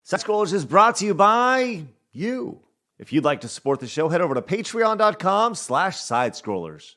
Side Scrollers is brought to you by you. If you'd like to support the show, head over to patreon.com/sidescrollers.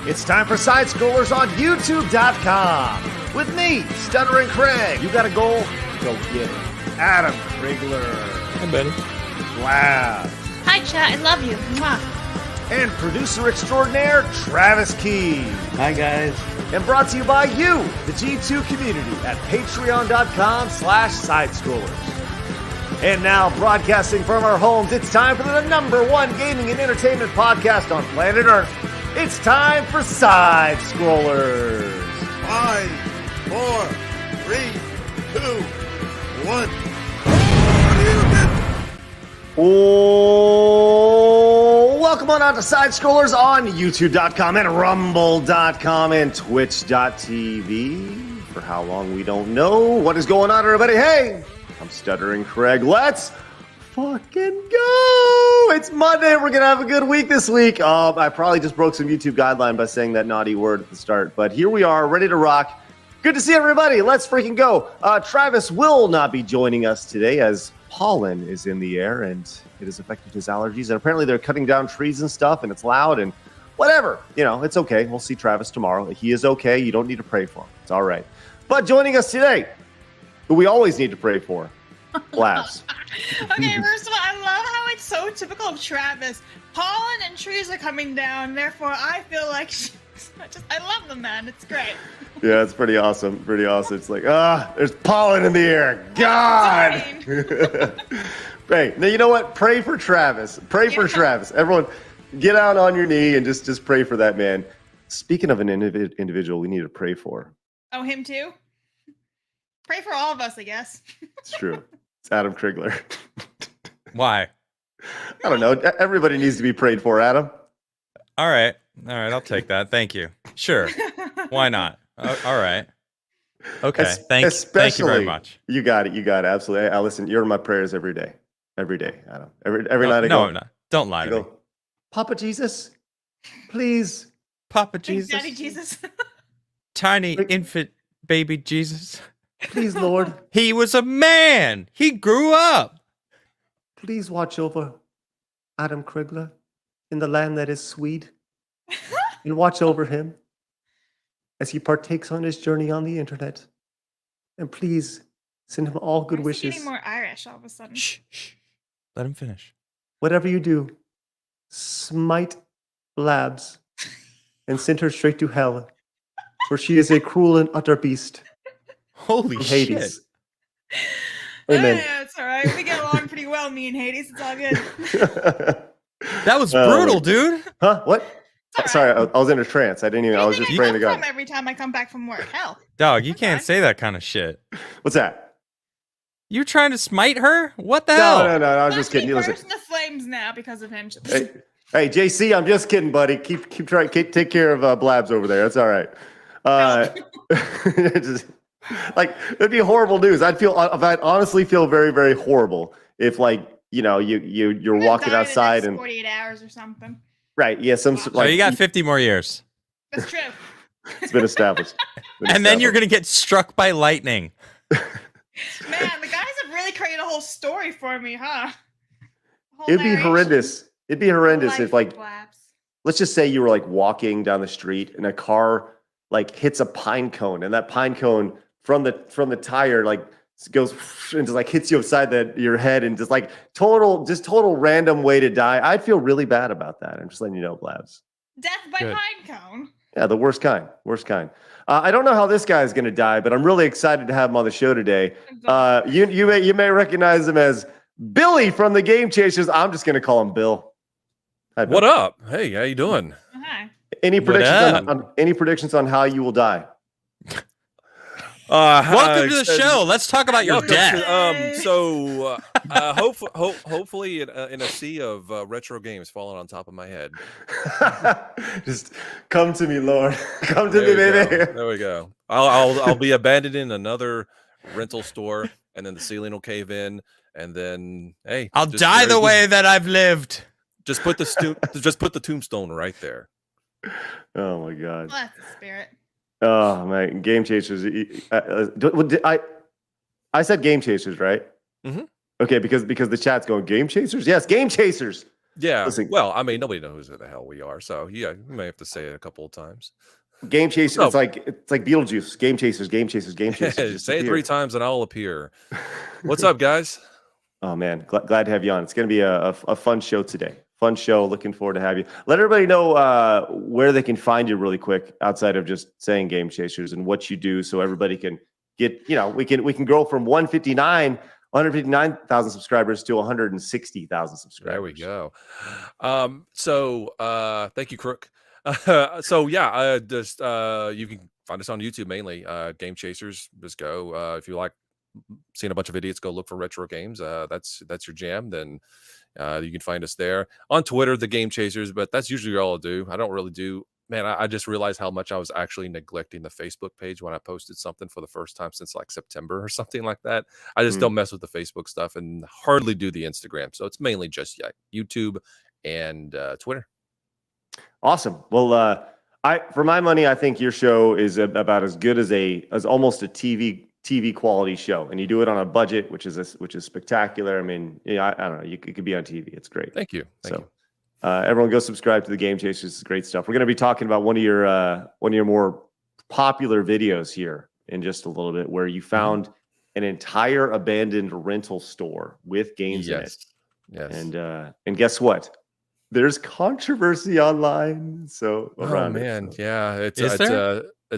It's time for Side Scrollers on YouTube.com. With me, Stuttering Craig. You got a goal? Go get it. Adam Krigler. Hi, buddy. Wow. Hi, chat. I love you. Mwah. And producer extraordinaire, Travis Key. Hi, guys. And brought to you by you, the G2 community, at patreon.com/sidescrollers. And now, broadcasting from our homes, it's time for the #1 gaming and entertainment podcast on planet Earth. It's time for Side Scrollers. 5, 4, 3, 2, 1. Oh, welcome on to Side Scrollers on YouTube.com and Rumble.com and Twitch.tv. For how long, we don't know. What is going on, everybody? Hey, I'm Stuttering Craig. Let's fucking go! It's Monday. We're gonna have a good week this week. I probably just broke some YouTube guideline by saying that naughty word at the start, but here we are, ready to rock. Good to see everybody. Let's freaking go. Travis will not be joining us today as pollen is in the air and it has affected his allergies. And apparently they're cutting down trees and stuff, and it's loud and whatever. You know, it's okay. We'll see Travis tomorrow. He is okay. You don't need to pray for him. It's all right. But joining us today, who we always need to pray for, Labs. Okay, first of all, I love how it's so typical of Travis. Pollen and trees are coming down, therefore I feel like I love the man. It's great. Yeah, it's pretty awesome. Pretty awesome. It's like, there's pollen in the air. God. Hey, now you know what? Pray for Travis. Pray for Travis. Everyone, get out on your knee and just pray for that man. Speaking of an individual we need to pray for. Oh, him too? Pray for all of us, I guess. It's true. It's Adam Krigler. Why? I don't know. Everybody needs to be prayed for, Adam. All right, I'll take that. Thank you. Sure. Why not? All right. Okay. Thank you very much. You got it. Absolutely. I listen. You're in my prayers every day. Every day, Adam. Every night I go. No. Don't lie to me. Papa Jesus, please. Papa Jesus. Daddy Jesus. Tiny infant baby Jesus. Please, Lord. He was a man. He grew up. Please watch over Adam Krigler in the land that is Swede. And watch over him as he partakes on his journey on the internet. And please send him all good wishes. Getting more Irish all of a sudden. Shh. Let him finish. Whatever you do, smite Labs and send her straight to hell, for she is a cruel and utter beast. Holy shit. Hades. Amen. Yeah, it's all right. We get along pretty well, me and Hades. It's all good. That was brutal, dude. Huh? What? Right. Sorry, I was in a trance. I didn't even. I was just praying to God. Every time I come back from work, hell. Dog, you can't say that kind of shit. What's that? You trying to smite her? What the hell? No. I was just kidding. You listen. Burst in the flames now because of him. Hey, JC, I'm just kidding, buddy. Keep trying. Take care of Blabs over there. That's all right. Just, like, it'd be horrible news. I'd honestly feel very, very horrible if, like, you're walking outside and 48 hours or something. Right. Yeah. So you got 50 more years. That's true. It's been established. Then you're gonna get struck by lightning. Man, the guys have really created a whole story for me, huh? It'd be horrendous. It'd be horrendous if, like, Blabs. let's just say you were, like, walking down the street and a car, like, hits a pine cone, and that pine cone from the tire, like, goes and just, like, hits you upside your head, and just, like, total random way to die. I'd feel really bad about that. I'm just letting you know, Blabs. Death by Good. pine cone. Yeah, the worst kind. I don't know how this guy is going to die, but I'm really excited to have him on the show today. You may recognize him as Billy from the Game Chasers. I'm just going to call him Bill. Hi, Bill. What up? Hey, how you doing? Hi. Any predictions on any predictions on how you will die? Welcome to the show. Let's talk about your death. Hopefully in a sea of retro games falling on top of my head. Just come to me, Lord. Come to me, baby. There we go. I'll be abandoned in another rental store, and then the ceiling will cave in, and then hey, I'll die the way that I've lived. Just put the tombstone right there. Oh my God. Well, that's the spirit. Oh man, Game Chasers. I said Game Chasers, right? Mm-hmm. Okay, because the chat's going Game Chasers. Yes, Game Chasers. Yeah. Listen, well, I mean, nobody knows who the hell we are, so yeah, you may have to say it a couple of times. Game Chasers. So, it's like Beetlejuice. Game Chasers. Game Chasers. Game Chasers. Say it 3 times and I'll appear. What's up, guys? Oh man, glad to have you on. It's going to be a fun show today. Fun show. Looking forward to have you. Let everybody know where they can find you really quick, outside of just saying Game Chasers, and what you do, so everybody can get. We can grow from 159,000 subscribers to 160,000 subscribers. There we go. Thank you, Crook. Just you can find us on YouTube mainly. Game Chasers. Just go if you like seeing a bunch of idiots go look for retro games. That's your jam. Then you can find us there. On Twitter, the Game Chasers, but that's usually all I do. I don't really do. Man, I just realized how much I was actually neglecting the Facebook page when I posted something for the first time since like September or something like that. I just don't mess with the Facebook stuff and hardly do the Instagram. So it's mainly just YouTube and Twitter. Awesome. Well, for my money, I think your show is about as good as almost a TV quality show, and you do it on a budget, which is spectacular. I mean, I don't know, it could be on TV. It's great. Thank you. Everyone go subscribe to the Game Chasers. It's great stuff. We're going to be talking about one of your more popular videos here in just a little bit, where you found an entire abandoned rental store with games in it. Yes. And guess what? There's controversy online. So it's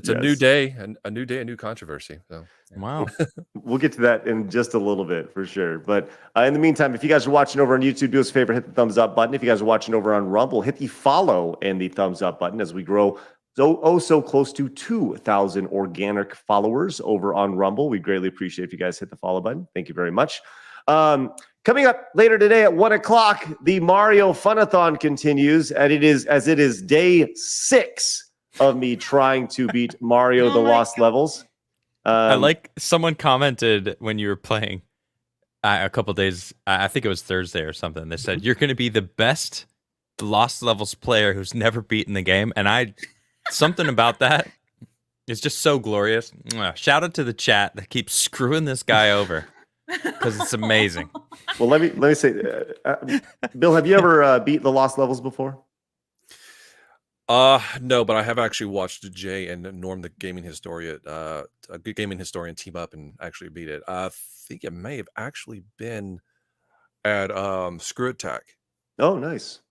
a new day, a new controversy. So wow. We'll get to that in just a little bit for sure. But in the meantime, if you guys are watching over on YouTube, do us a favor, hit the thumbs up button. If you guys are watching over on Rumble, hit the follow and the thumbs up button as we grow so close to 2,000 organic followers over on Rumble. We greatly appreciate if you guys hit the follow button. Thank you very much. Coming up later today at 1 o'clock, the Mario Funathon continues, and it is day 6 of me trying to beat Mario the Lost Levels. I like someone commented when you were playing a couple days. I think it was Thursday or something. They said you're going to be the best Lost Levels player who's never beaten the game, and something about that is just so glorious. Shout out to the chat that keeps screwing this guy over, because it's amazing. Well, let me say, Bill, have you ever beat the Lost Levels before? No, but I have actually watched Jay and Norm, the gaming historian, team up and actually beat it. I think it may have actually been at Screw Attack. Oh, nice.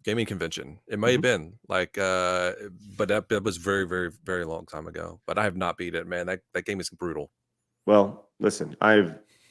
Gaming convention. It may have been but that was very, very, very long time ago. But I have not beat it, man. That game is brutal. Well, listen,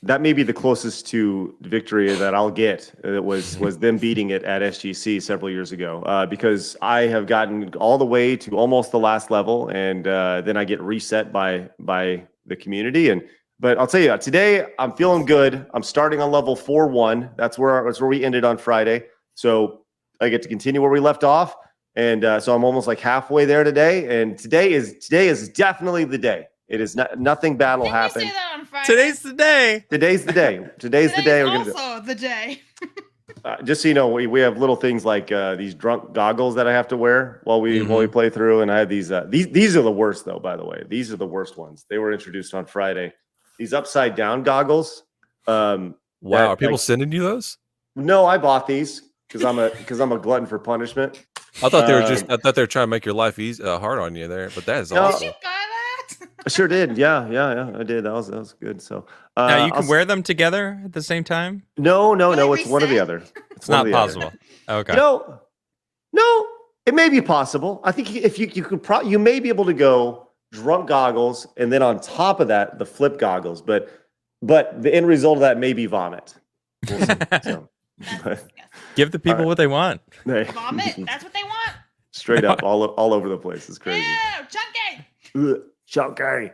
that may be the closest to victory that I'll get. It was them beating it at SGC several years ago, because I have gotten all the way to almost the last level, and then I get reset by the community. But I'll tell you, today I'm feeling good. I'm starting on level 4-1. That's where we ended on Friday. So I get to continue where we left off, and so I'm almost like halfway there today. And today is definitely the day. It is nothing bad will happen. You say that on Friday? Today's the day. Today's the day. Today's the day. We're also the day. Just so you know, we have little things like these drunk goggles that I have to wear while we play through, and I have these. These are the worst, though. By the way, these are the worst ones. They were introduced on Friday. These upside down goggles. Wow, are people sending you those? No, I bought these because I'm a glutton for punishment. I thought they were trying to make your life hard on you there, but that is awesome. Did you buy that? I sure did. Yeah, I did. That was good. So now you can wear them together at the same time? No. It's one or the other. It's not possible. Okay. No, it may be possible. I think if you could, you may be able to go drunk goggles, and then on top of that, the flip goggles. But the end result of that may be vomit. We'll see. Give the people what they want. Vomit? That's what they want? It's Straight up, all over the place. It's crazy. Ew, chunky. Chunky.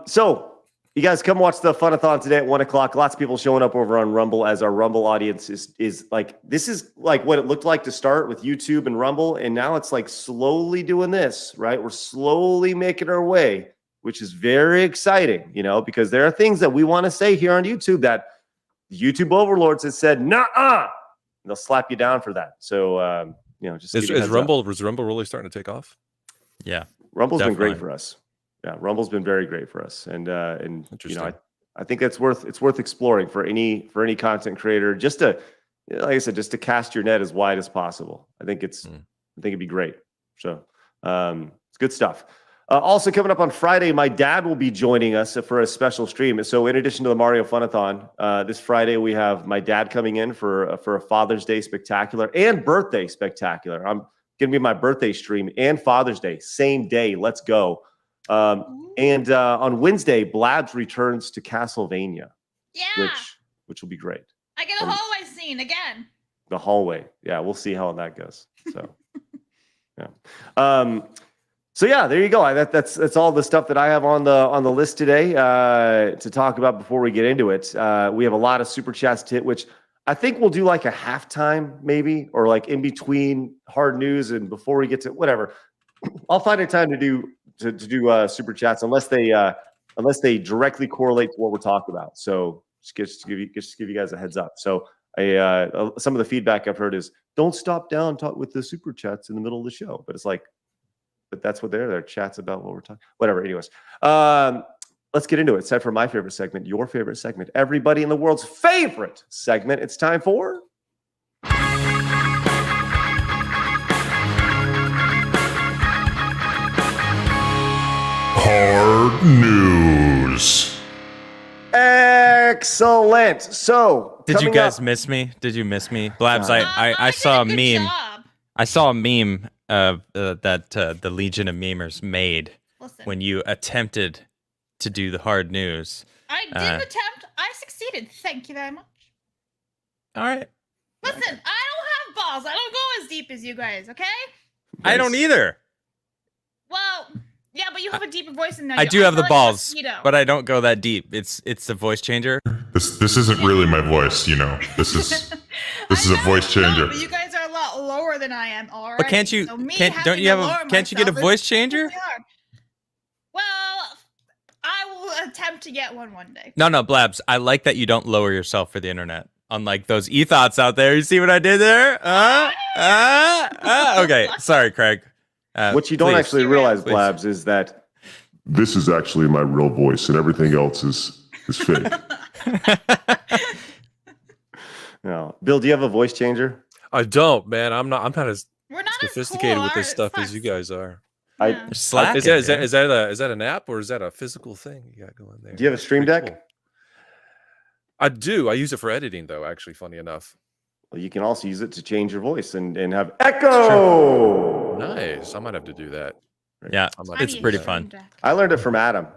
So you guys come watch the Funathon today at 1:00. Lots of people showing up over on Rumble, as our Rumble audience is like, this is like what it looked like to start with YouTube and Rumble, and now it's like slowly doing this, right? We're slowly making our way, which is very exciting, because there are things that we want to say here on YouTube that the YouTube overlords have said, nah, they'll slap you down for that. So, just is Rumble really starting to take off? Yeah, Rumble's definitely been great for us. Yeah, Rumble's been very great for us, and Interesting. I think it's worth exploring for any content creator, just to, like I said, just to cast your net as wide as possible. I think it'd be great. So it's good stuff. Also coming up on Friday, my dad will be joining us for a special stream. So in addition to the Mario Funathon, this Friday we have my dad coming in for a Father's Day spectacular and birthday spectacular. I'm gonna be my birthday stream and Father's Day same day. Let's go. And on Wednesday, Blabs returns to Castlevania, Yeah. which will be great. I get a hallway scene again. The hallway, yeah, we'll see how that goes. So, yeah. So yeah, there you go. That's all the stuff that I have on the list today to talk about before we get into it. We have a lot of super chats to hit, which I think we'll do like a halftime maybe, or like in between hard news and before we get to whatever. I'll find a time to do super chats unless they directly correlate to what we're talking about. So just to give you guys a heads up. So some of the feedback I've heard is don't stop down talk with the super chats in the middle of the show, but it's like. But that's what they're chats about what we're talking. Whatever. Anyways, let's get into it. It's time for my favorite segment, your favorite segment, everybody in the world's favorite segment. It's time for Hard News. Excellent. So, did you coming guys up- miss me? Did you miss me, Blabs? No. I saw a did good meme. job. I saw a meme that the Legion of Memers made Listen, when you attempted to do the hard news. I did attempt. I succeeded. Thank you very much. All right. Listen, I don't have balls. I don't go as deep as you guys, okay? I don't either. Well, yeah, but you have a deeper voice than that. I do have the balls, but I don't go that deep. It's the voice changer. This isn't really my voice, This is a voice changer. But you guys are a lot lower than I am already. But can't you? So me Can't having you to have lower a? Can't you get a myself voice is changer? really hard. Well, I will attempt to get one day. No, Blabs. I like that you don't lower yourself for the internet. Unlike those e-thoughts out there. You see what I did there? Okay. Sorry, Craig. what you don't please. actually realize, Blabs, is that This is actually my real voice, and everything else is fake. no. Bill, do you have a voice changer? I don't, man. I'm not as We're not sophisticated as cool, with this are- stuff it's as you fun. guys are. Yeah. Slack. Is that an app or is that a physical thing you got going there? Do you have a Stream Pretty Deck? cool. I do. I use it for editing, though. Actually, funny enough. Well, you can also use it to change your voice and have echo. Nice. I might have to do that. Yeah, I might I have it's to need do pretty a that. fun. Stream Deck. I learned it from Adam.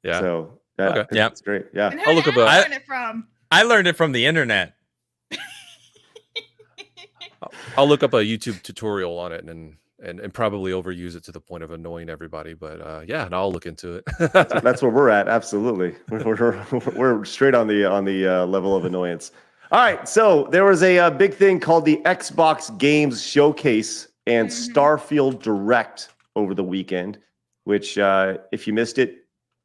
Yeah. So yeah, Okay. Yeah. it's great. Yeah. And I'll look who did up I a- learn it from? I learned it from the internet. I'll look up a YouTube tutorial on it and probably overuse it to the point of annoying everybody. But yeah, and I'll look into it. That's where we're at. Absolutely, we're straight on the level of annoyance. All right, so there was a big thing called the Xbox Games Showcase and Starfield Direct over the weekend. Which, if you missed it,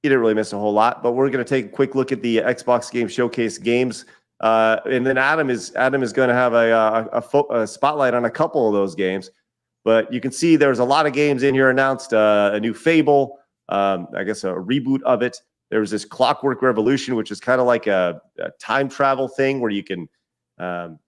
you didn't really miss a whole lot. But we're going to take a quick look at the Xbox Games Showcase games, and then Adam is going to have a spotlight on a couple of those games. But you can see there's a lot of games in here announced. A new Fable, I guess a reboot of it. There's this Clockwork Revolution, which is kind of like a time travel thing where you can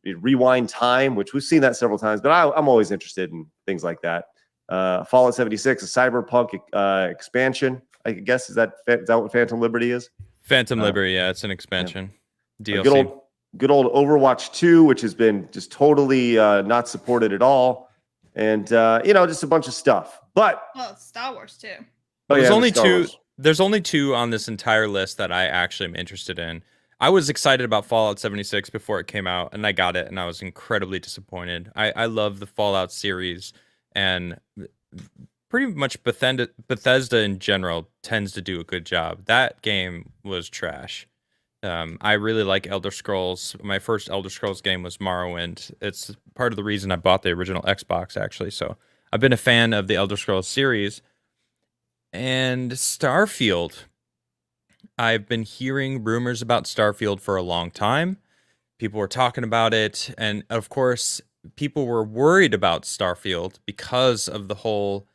rewind time, which we've seen that several times. But I'm always interested in things like that. Fallout 76, a Cyberpunk expansion. I guess is that what Phantom Liberty is? Phantom Liberty, yeah, it's an expansion. A DLC. good old Overwatch 2, which has been just totally not supported at all. And just a bunch of stuff. But Well, it's Star Wars too. There's only Star two. Wars. There's only two on this entire list that I actually am interested in. I was excited about Fallout 76 before it came out, and I got it, and I was incredibly disappointed. I love the Fallout series, and pretty much Bethesda in general tends to do a good job. That game was trash. I really like Elder Scrolls. My first Elder Scrolls game was Morrowind. It's part of the reason I bought the original Xbox, actually. So I've been a fan of the Elder Scrolls series. And Starfield. I've been hearing rumors about Starfield for a long time. People were talking about it. And of course, people were worried about Starfield because of the whole...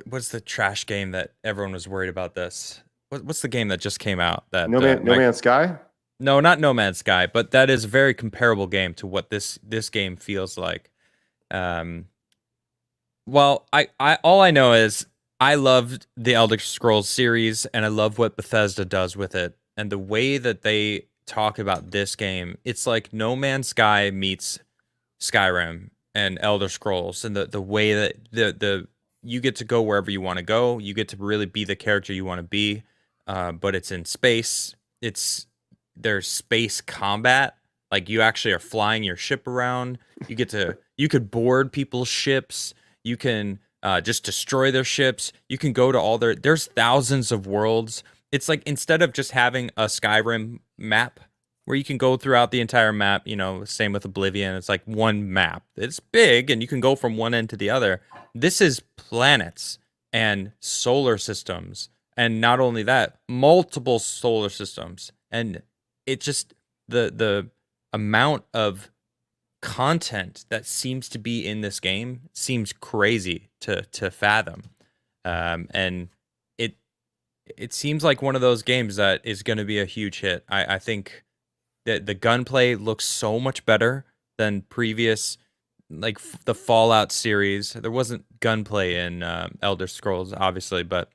what's the trash game that everyone was worried about this? What's the game that just came out? That No Man's Sky? No, not No Man's Sky, but that is a very comparable game to what this game feels like. Well, I all I know is I loved the Elder Scrolls series, and I love what Bethesda does with it. And the way that they talk about this game, it's like No Man's Sky meets Skyrim and Elder Scrolls, and the way that the you get to go wherever you want to go. You get to really be the character you want to be. But it's in space. There's space combat. Like you actually are flying your ship around. You could board people's ships. You can just destroy their ships. You can go to there's thousands of worlds. It's like instead of just having a Skyrim map where you can go throughout the entire map, same with Oblivion. It's like one map. It's big and you can go from one end to the other. This is planets and solar systems. And not only that, multiple solar systems. And it just, the amount of content that seems to be in this game seems crazy to fathom. And it seems like one of those games that is going to be a huge hit. I think that the gunplay looks so much better than previous, like the Fallout series. There wasn't gunplay in Elder Scrolls, obviously, but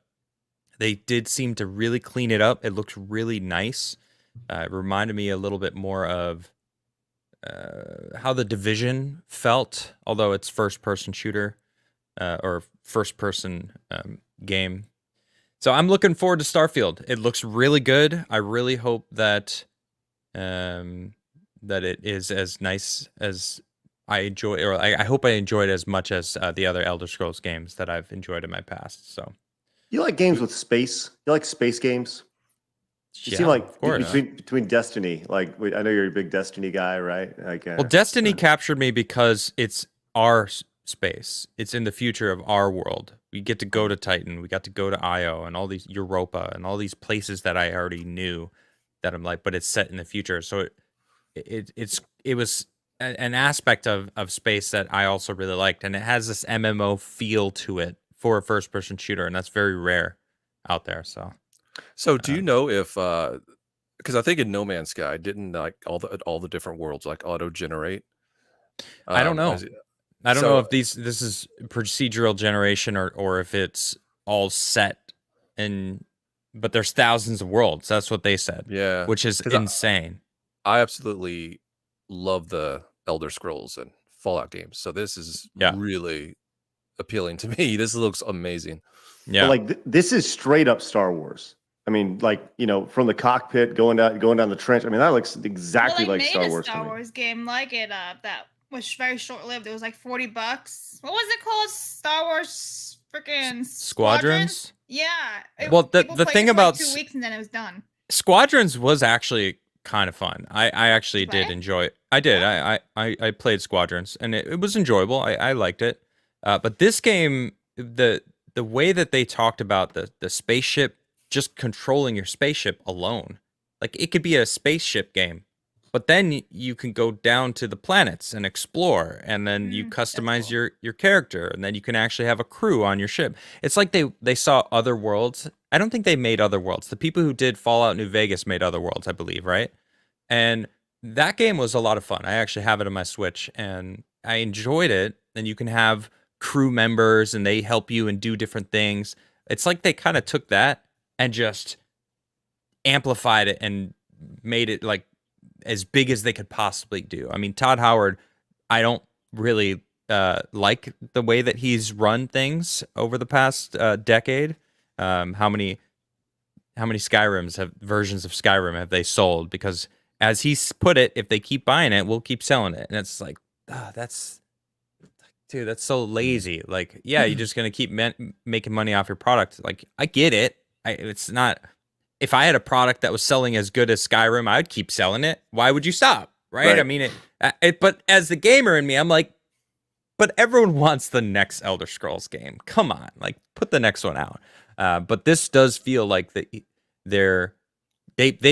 they did seem to really clean it up. It looked really nice. It reminded me a little bit more of how the Division felt, although it's first-person shooter or first-person game. So I'm looking forward to Starfield. It looks really good. I really hope that that it is as nice as I enjoy, or I hope I enjoyed as much as the other Elder Scrolls games that I've enjoyed in my past. So. You like games with space? You like space games? You seem like between Destiny. Like I know you're a big Destiny guy, right? Like, well, Destiny captured me because it's our space. It's in the future of our world. We get to go to Titan. We got to go to Io and all these Europa and all these places that I already knew. That I'm like, but it's set in the future. So it was an aspect of space that I also really liked, and it has this MMO feel to it for a first-person shooter, and that's very rare out there. So do you know if because I think in No Man's Sky didn't like all the different worlds like auto generate? I don't know. I don't know if this is procedural generation or if it's all set but there's thousands of worlds. That's what they said. Yeah, which is insane. I absolutely love the Elder Scrolls and Fallout games. So this is really appealing to me. This looks amazing. Yeah, but like this is straight up Star Wars. I mean, like from the cockpit going down the trench. I mean, that looks exactly like Star Wars. Star Wars game like it that was very short lived. It was like $40. What was it called? Star Wars freaking Squadrons? Yeah. Well, the thing about 2 weeks and then it was done. Squadrons was actually kind of fun. I actually did enjoy it. I did. I played Squadrons and it was enjoyable. I liked it. But this game, the way that they talked about the spaceship, just controlling your spaceship alone, like it could be a spaceship game, but then you can go down to the planets and explore, and then you customize your character, and then you can actually have a crew on your ship. It's like they saw Other Worlds. I don't think they made Other Worlds. The people who did Fallout New Vegas made Other Worlds, I believe, right? And that game was a lot of fun. I actually have it on my Switch, and I enjoyed it. And you can have crew members, and they help you and do different things. It's like they kind of took that and just amplified it and made it like as big as they could possibly do. I mean, Todd Howard, I don't really like the way that he's run things over the past decade. How many versions of Skyrim have they sold? Because as he's put it, if they keep buying it, we'll keep selling it. And it's like, that's dude, that's so lazy. Like, yeah, you're just gonna keep making money off your product. Like, I get it. It's not. If I had a product that was selling as good as Skyrim, I'd keep selling it. Why would you stop? Right? I mean, but as the gamer in me, I'm like, but everyone wants the next Elder Scrolls game. Come on, like, put the next one out. But this does feel like they've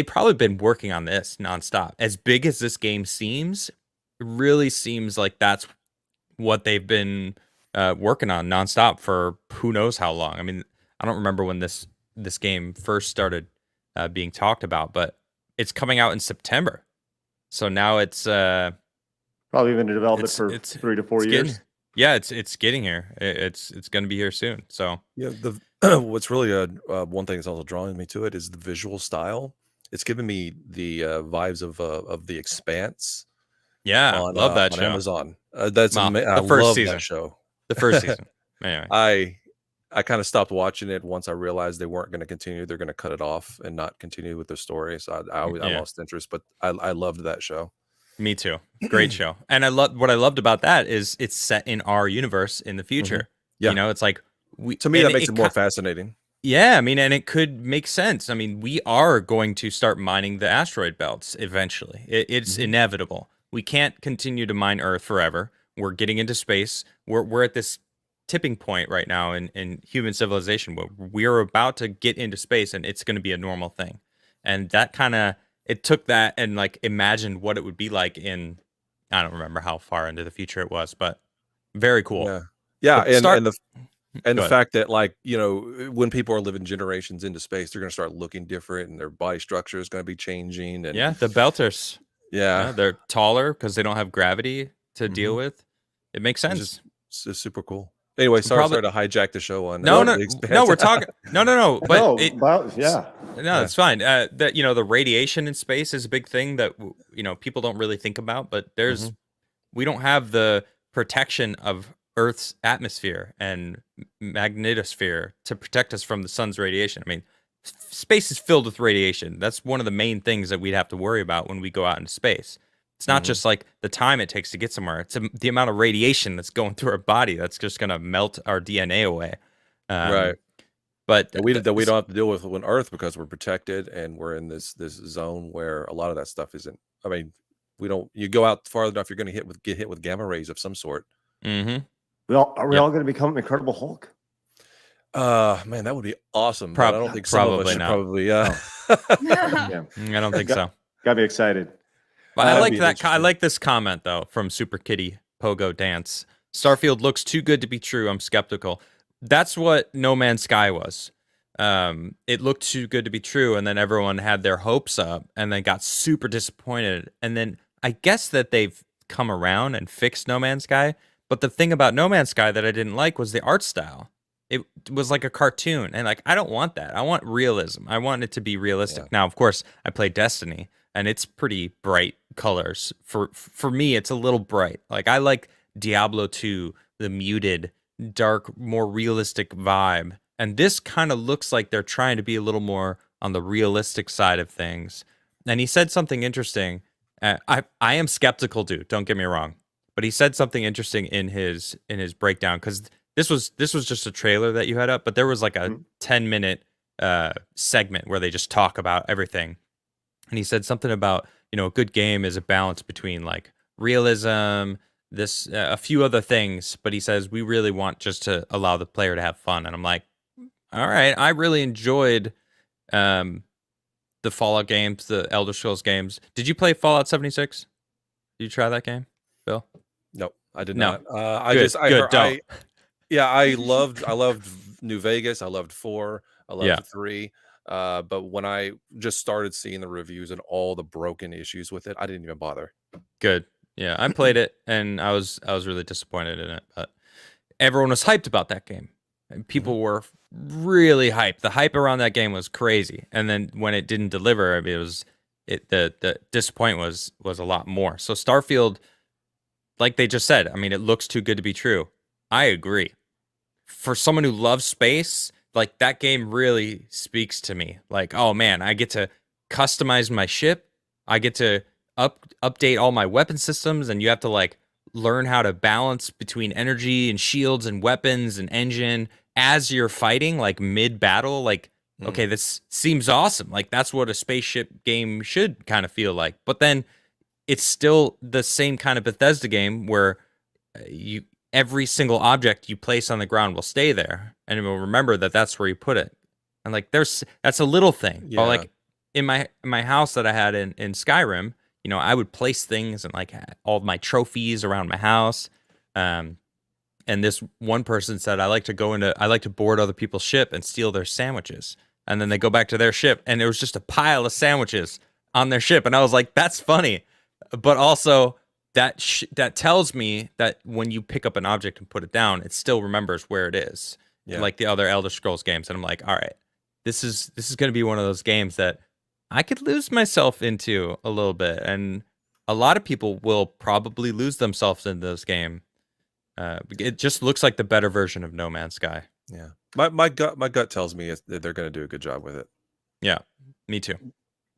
probably been working on this nonstop. As big as this game seems, it really seems like that's what they've been working on nonstop for who knows how long. I mean, I don't remember when this game first started being talked about, but it's coming out in September. So now it's probably been in development for 3 to 4 years. It's getting here. It's going to be here soon. So Yeah, what's really one thing that's also drawing me to it is the visual style. It's giving me the vibes of The Expanse. Yeah, love that on show. Amazon. That's Well, I the first love season. that show. The first season. Anyway. I kind of stopped watching it once I realized they weren't going to continue. They're going to cut it off and not continue with the story. So I lost interest, but I loved that show. Me too. Great show. And what I loved about that is it's set in our universe in the future. Yeah. You know, it's like to me that makes it more fascinating. Yeah, I mean, and it could make sense. I mean, we are going to start mining the asteroid belts eventually. It's inevitable. We can't continue to mine Earth forever. We're getting into space. We're at this tipping point right now in human civilization where we're about to get into space, and it's going to be a normal thing. And that kind of, it took that and like imagined what it would be like in, I don't remember how far into the future it was, but very cool. Yeah, But and the fact that, like, you know, when people are living generations into space, they're going to start looking different, and their body structure is going to be changing. And the belters. Yeah, they're taller because they don't have gravity to deal with. It makes sense. It's just super cool. Anyway, sorry to hijack the show on. No, we're talking. No. But it's fine. That, you know, the radiation in space is a big thing that, you know, people don't really think about. But we don't have the protection of Earth's atmosphere and magnetosphere to protect us from the sun's radiation. I mean, space is filled with radiation. That's one of the main things that we'd have to worry about when we go out into space. It's not just like the time it takes to get somewhere. It's the amount of radiation that's going through our body that's just going to melt our DNA away. Right. But we don't have to deal with on Earth because we're protected and we're in this zone where a lot of that stuff isn't. I mean, you go out far enough, you're going to get hit with gamma rays of some sort. Mm-hmm. Are we all going to become Incredible Hulk? Man, that would be awesome. But I don't think some of us should probably. I don't think so. Got me excited. But I like that. I like this comment though from Super Kitty Pogo Dance. Starfield looks too good to be true. I'm skeptical. That's what No Man's Sky was. It looked too good to be true, and then everyone had their hopes up, and then got super disappointed. And then I guess that they've come around and fixed No Man's Sky. But the thing about No Man's Sky that I didn't like was the art style. It was like a cartoon, and like I don't want that. I want realism. I want it to be realistic. Yeah. Now, of course, I play Destiny, and it's pretty bright colors. For me, it's a little bright. Like I like Diablo 2, the muted, dark, more realistic vibe. And this kind of looks like they're trying to be a little more on the realistic side of things. And he said something interesting. I am skeptical, dude. Don't get me wrong, but he said something interesting in his breakdown, because this was just a trailer that you had up, but there was like a 10-minute segment where they just talk about everything. And he said something about, you know, a good game is a balance between like realism, this a few other things, but he says we really want just to allow the player to have fun. And I'm like, all right, I really enjoyed the Fallout games, the Elder Scrolls games. Did you play Fallout 76? Did you try that game, Bill? No, I did not. I loved New Vegas. I loved 4. I loved 3. But when I just started seeing the reviews and all the broken issues with it, I didn't even bother. Good. Yeah, I played it and I was really disappointed in it. But everyone was hyped about that game. And people were really hyped. The hype around that game was crazy. And then when it didn't deliver, I mean, the disappointment was a lot more. So Starfield, like they just said, I mean, it looks too good to be true. I agree. For someone who loves space, like that game really speaks to me. Like, oh man, I get to customize my ship. I get to update all my weapon systems, and you have to like learn how to balance between energy and shields and weapons and engine as you're fighting, like mid battle. Like, okay, this seems awesome. Like that's what a spaceship game should kind of feel like. But then it's still the same kind of Bethesda game where every single object you place on the ground will stay there, and it will remember that that's where you put it. And like that's a little thing, but like in my house that I had in Skyrim, you know, I would place things and like all of my trophies around my house. And this one person said, I like to board other people's ship and steal their sandwiches. And then they go back to their ship and there was just a pile of sandwiches on their ship. And I was like, that's funny. But also that tells me that when you pick up an object and put it down, it still remembers where it is. Yeah. Like the other Elder Scrolls games. And I'm like, all right, this is going to be one of those games that I could lose myself into a little bit. And a lot of people will probably lose themselves in this game. It just looks like the better version of No Man's Sky. Yeah. My gut tells me that they're going to do a good job with it. Yeah, me too.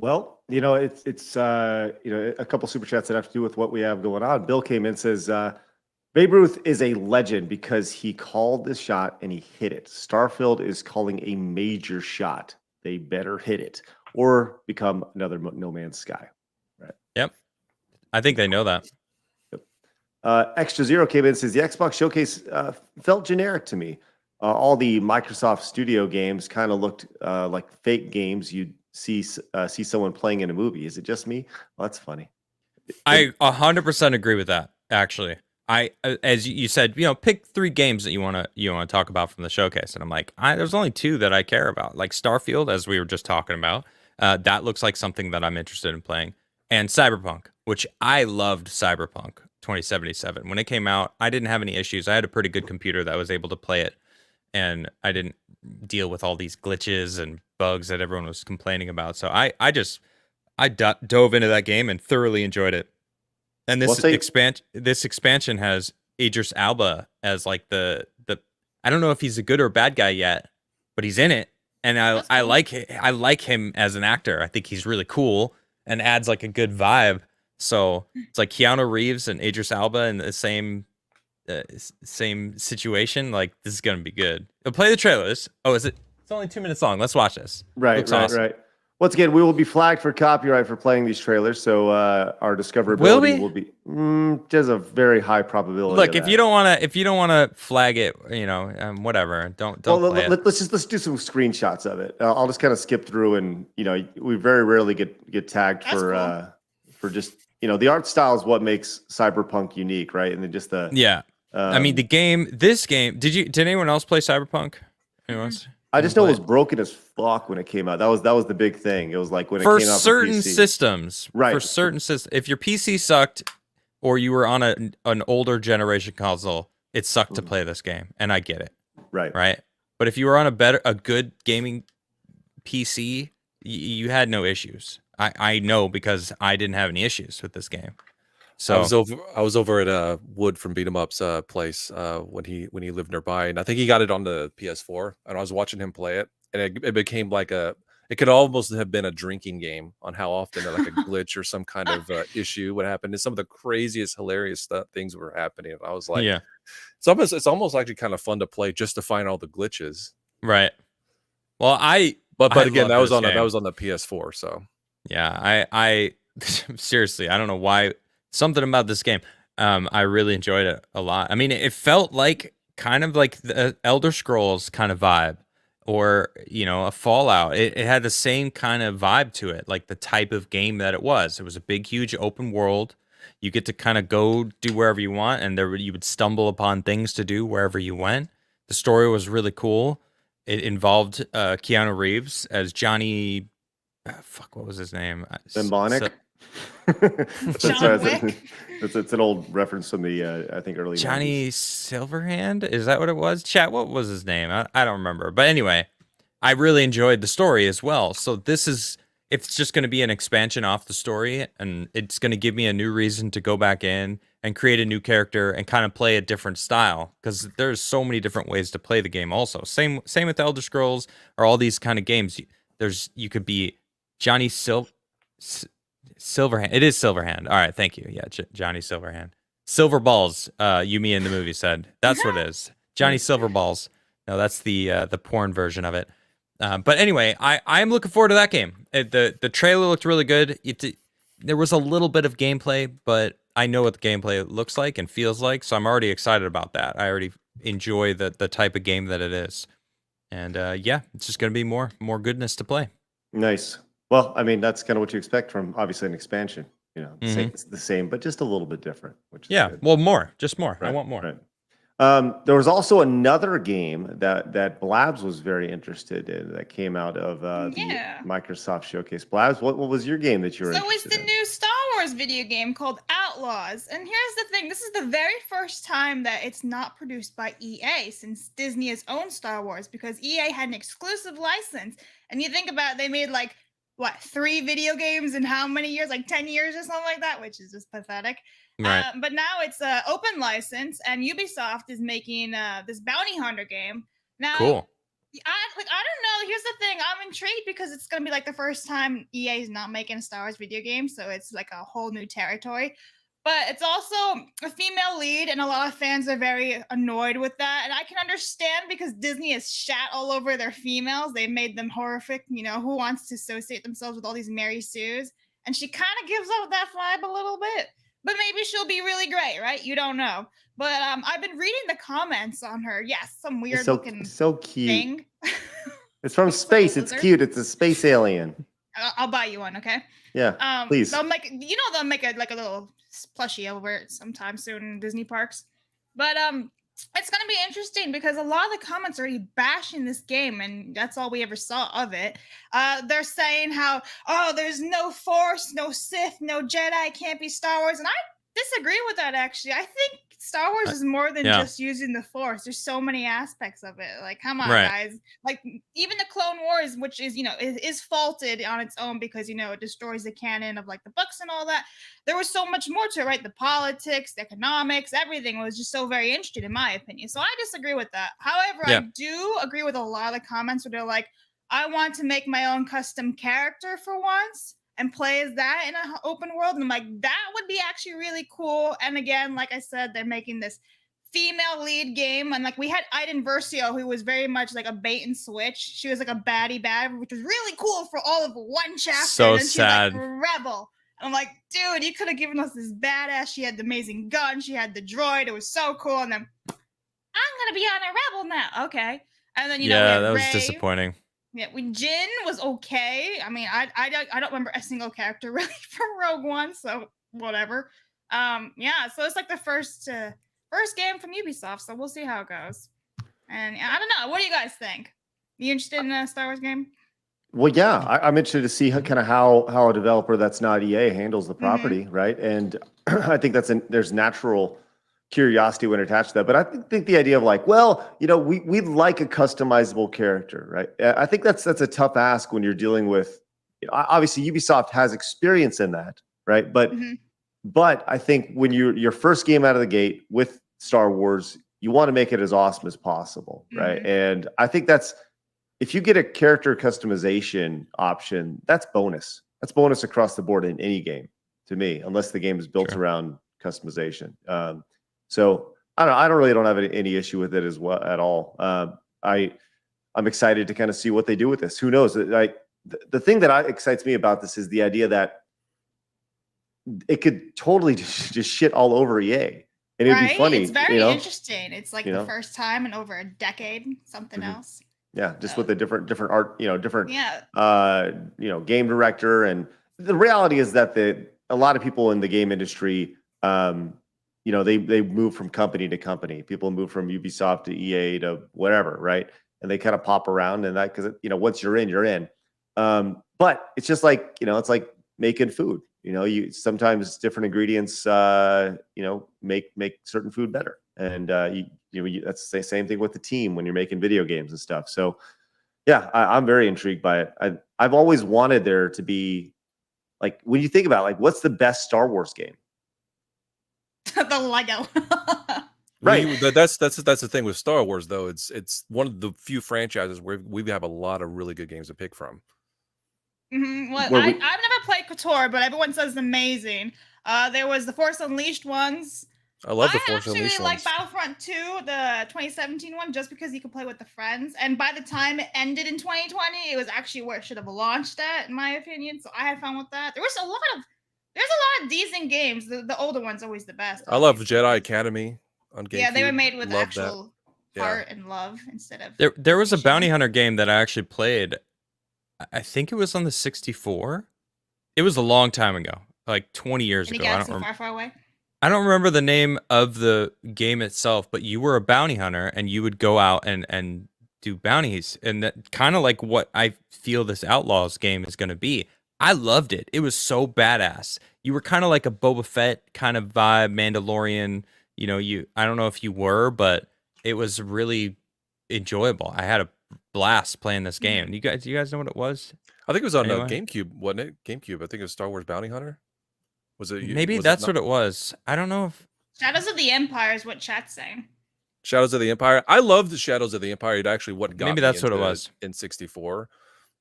Well, you know, it's you know, a couple super chats that have to do with what we have going on. Bill came in, says Babe Ruth is a legend because he called this shot and he hit it. Starfield is calling a major shot. They better hit it or become another No Man's Sky. Right. Yep. I think they know that. Extra Zero came in and says the Xbox Showcase felt generic to me. All the Microsoft Studio games kind of looked like fake games you'd see someone playing in a movie. Is it just me? Well, that's funny. I 100% agree with that. Actually, as you said, you know, pick 3 games that you want to talk about from the showcase, and I'm like, there's only 2 that I care about. Like Starfield, as we were just talking about, that looks like something that I'm interested in playing, and Cyberpunk, which I loved. Cyberpunk 2077 when it came out, I didn't have any issues. I had a pretty good computer that was able to play it, and I didn't deal with all these glitches and bugs that everyone was complaining about. So I dove into that game and thoroughly enjoyed it. And this expansion has Idris Elba as like the I don't know if he's a good or bad guy yet, but he's in it, and I like him as an actor. I think he's really cool and adds like a good vibe. So it's like Keanu Reeves and Idris Elba in the same situation. Like this is gonna be good. Play the trailer. It's only 2 minutes long. Let's watch this. Right. Once again, we will be flagged for copyright for playing these trailers, so our discoverability will be there's a very high probability. Look, if you don't want to flag it, you know, whatever. Don't play it. Let's do some screenshots of it. I'll just kind of skip through, and you know, we very rarely get tagged for just, you know, the art style is what makes Cyberpunk unique, right? And then just the I mean, this game. Did anyone else play Cyberpunk? Anyone else? I just know it was broken as fuck when it came out. That was the big thing. It was like when it came out for certain PC. systems, right? For certain systems, if your PC sucked or you were on an older generation console, it sucked to play this game, and I get it. Right. But if you were on a good gaming PC, you had no issues. I know because I didn't have any issues with this game. So I was over at Wood from Beat 'em Up's place when he lived nearby, and I think he got it on the PS4, and I was watching him play it, and it became like it could almost have been a drinking game on how often like a glitch or some kind of issue would happen, and some of the craziest hilarious things were happening. And I was like, yeah, it's almost actually kind of fun to play just to find all the glitches. Right. Well, but again, that was on the PS4, so yeah, I seriously, I don't know why. Something about this game, I really enjoyed it a lot. I mean, it felt like kind of like the Elder Scrolls kind of vibe, or you know, a Fallout. It had the same kind of vibe to it, like the type of game that it was. It was a big, huge open world. You get to kind of go do wherever you want, and you would stumble upon things to do wherever you went. The story was really cool. It involved Keanu Reeves as Johnny. What was his name? Symbonic. It's an old reference from the I think early Johnny 90s. Silverhand. Is that what it was? Chat. What was his name? I don't remember. But anyway, I really enjoyed the story as well. So it's just going to be an expansion off the story, and it's going to give me a new reason to go back in and create a new character and kind of play a different style, because there's so many different ways to play the game. Also, same with Elder Scrolls or all these kind of games. You could be Johnny Silverhand. It is Silverhand. All right, thank you. Yeah, Johnny Silverhand. Silver balls. Yumi in the movie said that's what it is. Johnny Silver balls. No, that's the porn version of it. But anyway, I'm looking forward to that game. The trailer looked really good. There was a little bit of gameplay, but I know what the gameplay looks like and feels like, so I'm already excited about that. I already enjoy the type of game that it is, and yeah, it's just gonna be more goodness to play. Nice. Well, I mean, that's kind of what you expect from obviously an expansion. You know, Mhm. it's the same, but just a little bit different, which is Yeah, good. well, just more. I Right, want more. right. There was also another game that Blabs was very interested in that came out of Yeah. the Microsoft Showcase. Blabs, what was your game that you were So it's interested the in? new Star Wars video game called Outlaws. And here's the thing, this is the very first time that it's not produced by EA since Disney has owned Star Wars, because EA had an exclusive license. And you think about it, they made like what, 3 video games in how many years? Like 10 years or something like that, which is just pathetic. Right. But now it's an open license, and Ubisoft is making this bounty hunter game. Now, Cool. I don't know. Here's the thing. I'm intrigued because it's gonna be like the first time EA is not making a Star Wars video game, so it's like a whole new territory. But it's also a female lead, and a lot of fans are very annoyed with that. And I can understand, because Disney has shat all over their females. They made them horrific. You know, who wants to associate themselves with all these Mary Sues? And she kind of gives off that vibe a little bit. But maybe she'll be really great, right? You don't know. But I've been reading the comments on her. Yes, some weird It's so looking so cute. thing. It's from Looks like a space. It's lizard. cute. It's a space alien. I'll buy you one, okay? Yeah, please. They'll make they'll make a little plushie over it sometime soon in Disney parks. But it's gonna be interesting because a lot of the comments are already bashing this game, and that's all we ever saw of it. They're saying how, oh, there's no Force, no Sith, no Jedi, can't be Star Wars, and I disagree with that. Actually, I think Star Wars is more than yeah. just using the Force. There's so many aspects of it. Like, come on, Right. guys. Like, even the Clone Wars, which is is faulted on its own because it destroys the canon of like the books and all that. There was so much more to it, right? The politics, the economics, everything was just so very interesting, in my opinion. So I disagree with that. However, Yeah. I do agree with a lot of the comments where they're like, I want to make my own custom character for once and play as that in an open world. And I'm like, that would be actually really cool. And again, like I said, they're making this female lead game. And like we had Iden Versio, who was very much like a bait and switch. She was like a baddie bad, which was really cool for all of one chapter. So and then sad. She's like rebel. I'm like, dude, you could have given us this badass. She had the amazing gun. She had the droid. It was so cool. And then I'm gonna be on a rebel now. Okay. And then we Yeah, had that was Rey. disappointing. Yeah, Jin was okay. I mean, I don't remember a single character really from Rogue One, so whatever. Yeah, so it's like the first game from Ubisoft, so we'll see how it goes. And I don't know. What do you guys think? You interested in a Star Wars game? Well, yeah, I'm interested to see how a developer that's not EA handles the property, right? And I think there's natural curiosity when attached to that. But I think the idea of like, well, we'd like a customizable character, right? I think that's a tough ask when you're dealing with. Obviously, Ubisoft has experience in that, right? But I think when your first game out of the gate with Star Wars, you want to make it as awesome as possible, right? And I think if you get a character customization option, that's bonus. That's bonus across the board in any game, to me, unless the game is built around customization. So I don't have any issue with it as well at all. I'm excited to kind of see what they do with this. Who knows? Like the thing that excites me about this is the idea that it could totally just shit all over EA, and it'd be funny. It's very interesting. It's like the first time in over a decade, something else. Yeah, just with a different art, different Yeah. game director. And the reality is that a lot of people in the game industry, they move from company to company. People move from Ubisoft to EA to whatever, right? And they kind of pop around, and that because once you're in, you're in. But it's just like it's like making food. You sometimes different ingredients, make certain food better, and that's the same thing with the team when you're making video games and stuff. So, yeah, I'm very intrigued by it. I've always wanted there to be, like, when you think about it, like, what's the best Star Wars game? The Lego. Right. That's the thing with Star Wars, though. It's one of the few franchises where we have a lot of really good games to pick from. Well, I've never played KOTOR, but everyone says it's amazing. There was the Force Unleashed ones. I love the I Force actually Unleashed really like ones. Battlefront 2, the 2017 one, just because you could play with the friends. And by the time it ended in 2020, it was actually where it should have launched at, in my opinion. So I had fun with that. There's a lot of decent games. The older one's always the best. I love Obviously, Jedi 'cause- Academy on GameCube. Yeah, they were made with Love that. actual Yeah. heart and love instead of. There was a animation. bounty hunter game that I actually played. I think it was on the 64. It was a long time ago, like 20 years Any ago. I galaxy far away. I don't remember the name of the game itself, but you were a bounty hunter and you would go out and do bounties, and that kind of like what I feel this Outlaws game is going to be. I loved it. It was so badass. You were kind of like a Boba Fett kind of vibe, Mandalorian. You know, I don't know if you were, but it was really enjoyable. I had a blast playing this game. Do you guys know what it was? I think it was on Anyone? GameCube, wasn't it? GameCube. I think it was Star Wars Bounty Hunter. Was it? Maybe that's what it was. I don't know if Shadows of the Empire is what chat's saying. Shadows of the Empire. I love the Shadows of the Empire. It actually what got maybe me that's what it into was. in 64.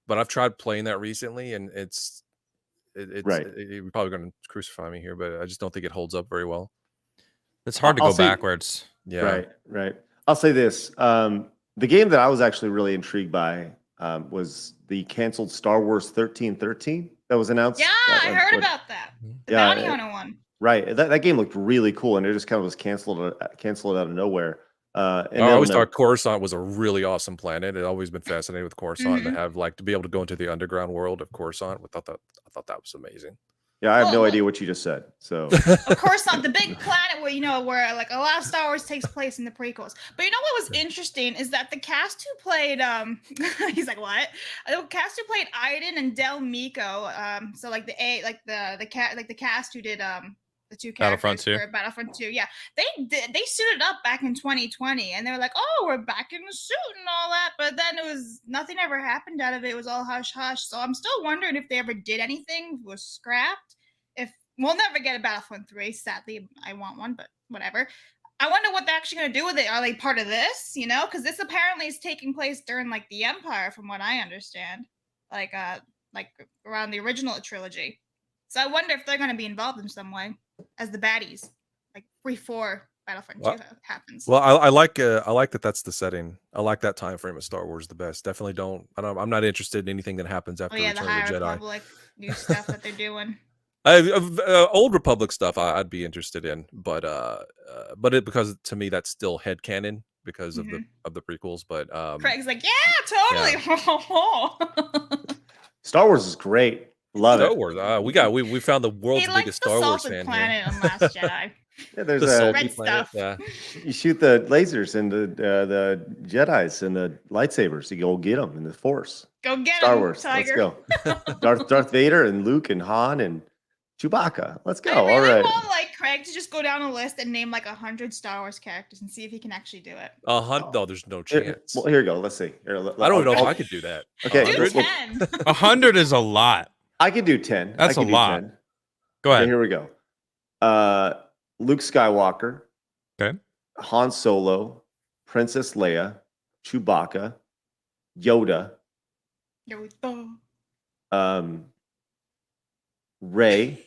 But I've tried playing that recently, and it's Right. you're probably going to crucify me here, but I just don't think it holds up very well. It's hard to I'll go say- backwards. Yeah. Right. I'll say this. The game that I was actually really intrigued by was the canceled Star Wars 1313 that was announced. Yeah, I heard about that. The Yeah, bounty hunter one. Right. That game looked really cool, and it just kind of was canceled out of nowhere. And I always then, thought Coruscant was a really awesome planet. I'd always been fascinated with Coruscant Mhm. and have like to be able to go into the underground world of Coruscant. I thought that was amazing. yeah, I have no Well, idea what you just said. So Of course not. The big planet where like a lot of Star Wars takes place in the prequels. But you know what was interesting is that the cast who played he's like, what? The cast who played Iden and Del Miko, so like the cast who did the two Battlefront characters 2. for Battlefront 2, yeah. They suited up back in 2020 and they were like, oh, we're back in the suit and all that, but then it was nothing ever happened out of it. It was all hush hush. So I'm still wondering if they ever did anything, if it was scrapped. If we'll never get a Battlefront 3, sadly, I want one, but whatever. I wonder what they're actually going to do with it. Are they part of this? You know, because this apparently is taking place during like the Empire, from what I understand, like around the original trilogy. So I wonder if they're going to be involved in some way as the baddies, like before Battlefront 2 happens. Well, I like that that's the setting. I like that time frame of Star Wars the best. Definitely I'm not interested in anything that happens after the Return High of the Jedi. Republic, new stuff that they're doing. Old Republic stuff I'd be interested in, but because to me that's still headcanon because of the prequels. But Craig's like, yeah, totally. Star Wars is great. Love Star it. Wars. We found the world's He likes biggest the Star Wars salted fan planet here. on Last Jedi. Yeah, there's The a salty Red planet. stuff. Yeah. you shoot the lasers and the Jedis and the lightsabers. You go get them in the Force. Go get Star him, Wars. Tiger. Let's go. Darth Vader and Luke and Han and Chewbacca. Let's go. I really All right. want like Craig to just go down a list and name like 100 Star Wars characters and see if he can actually do it. No, there's no Here- chance. Well, here you go. Let's see. Here, I don't know if I could do that. Okay. Do 100? 10. 100 is a lot. I could do 10. That's I a could do lot. 10. Go Okay, ahead. here we go. Luke Skywalker. Okay. Han Solo. Princess Leia. Chewbacca. Yoda. Rey.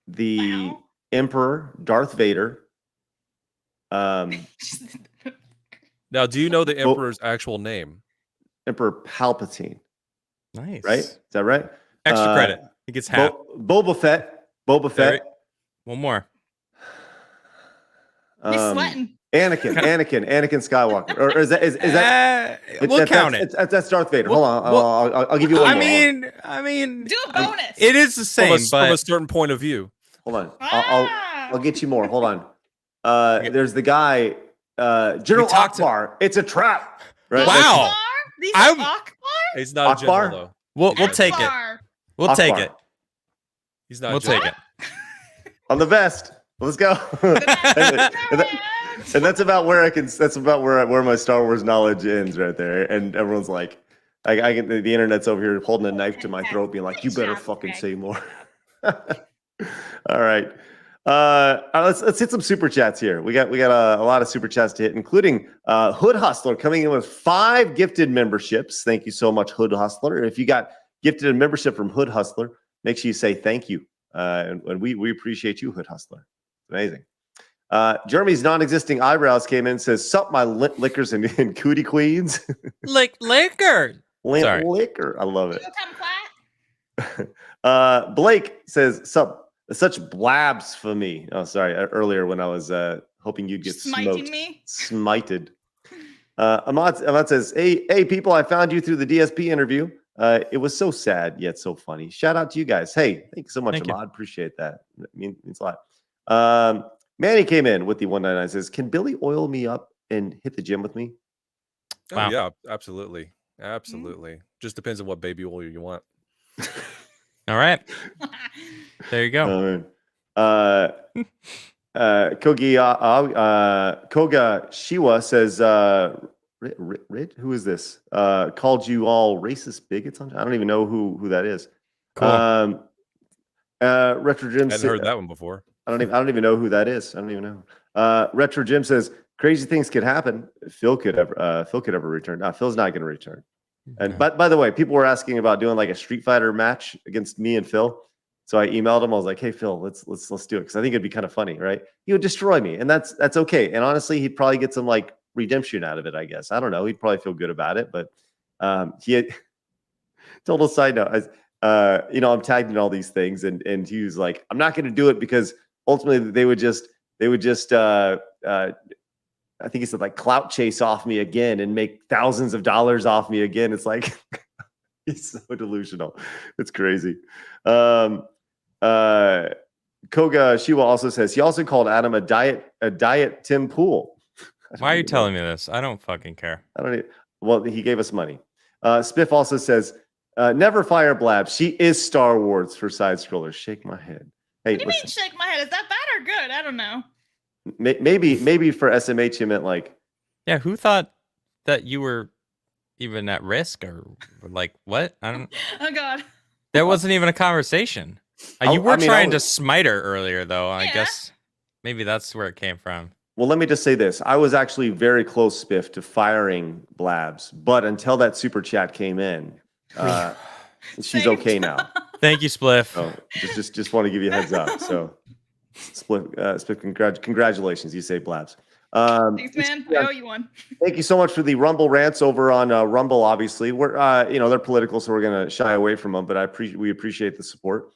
The Wow. Emperor. Darth Vader. Now, do you know the Emperor's actual name? Emperor Palpatine. Nice. Right? Is that right? Extra credit. He gets half. Boba Fett. There Fett. it- One more. He's sweating. Anakin Skywalker. Or is that We'll count it. That's Darth Vader. Hold on. I'll give you one more. I mean, Do a bonus. it is the same, From a but certain point of view. Hold on. Ah. I'll get you more. Hold on. There's the guy, General talked to- Akbar. It's a trap. Right? Wow. Akbar? These I'm- are Akbar? He's not a Akbar? general though. we'll take it. Akbar. We'll take Akbar. it. He's not. We'll a general. take it. On the vest. Let's go. And that's about where that's about where my Star Wars knowledge ends right there. And everyone's like, I get the internet's over here holding a knife to my throat, being like, "You better fucking say more." All right. Let's hit some super chats here. We got a lot of super chats to hit, including Hood Hustler coming in with 5 gifted memberships. Thank you so much, Hood Hustler. If you got gifted a membership from Hood Hustler, make sure you say thank you. And we appreciate you, Hood Hustler. Amazing. Jeremy's non-existing eyebrows came in and says, "Sup, my lickers and cootie queens." Liquor. Sorry. Liquor. I love it. Come clap. Blake says, "Sup, such blabs for me." Oh, sorry. Earlier when I was hoping you'd get Smiting me. smited. Ahmad says, hey, people, I found you through the DSP interview. It was so sad, yet so funny. Shout out to you guys. Hey, thank you so much, Ahmad. Appreciate that. It means a lot. Manny came in with the 199, says, "Can Billy oil me up and hit the gym with me?" Wow. Oh, yeah, absolutely. Absolutely. Just depends on what baby oil you want. All right. There you go. Koga Shiwa says, Rid? Who is this? Called you all racist bigots? I don't even know who that is. Cool. Retro Jim Hadn't heard that one before. I don't even know who that is. I don't even know. Retro Jim says, "Crazy things could happen. Phil could ever return." No, Phil's not going to return. And by the way, people were asking about doing like a Street Fighter match against me and Phil. So I emailed him. I was like, "Hey Phil, let's do it," because I think it'd be kind of funny, right? He would destroy me, and that's okay. And honestly, he'd probably get some like redemption out of it. I guess I don't know. He'd probably feel good about it. But he had total side note. I'm tagged in all these things, and he was like, "I'm not going to do it because ultimately they would just I think he said like clout chase off me again and make thousands of dollars off me again." It's like he's so delusional. It's crazy. Koga Shiwa also says he also called Adam a diet Tim Pool. Why are you telling me this? I don't fucking care. Well, he gave us money. Spiff also says, "Never fire Blab. She is Star Wars for side scrollers." Shake my head. Hey, What do you mean shake my head? Is that bad or good? I don't know. Maybe for SMH you meant like. Yeah, who thought that you were even at risk or like what? I don't. Oh God. There wasn't even a conversation. You were trying to smite her earlier, though. I guess maybe that's where it came from. Well, let me just say this. I was actually very close, Spiff, to firing Blabs. But until that super chat came in, she's okay now. Thank you, Spliff. So just want to give you a heads up. So, Spiff, congratulations. You say Blabs. Thanks, man. I owe you one. Thank you so much for the Rumble rants over on Rumble. Obviously, we're they're political, so we're gonna shy away from them. But we appreciate the support.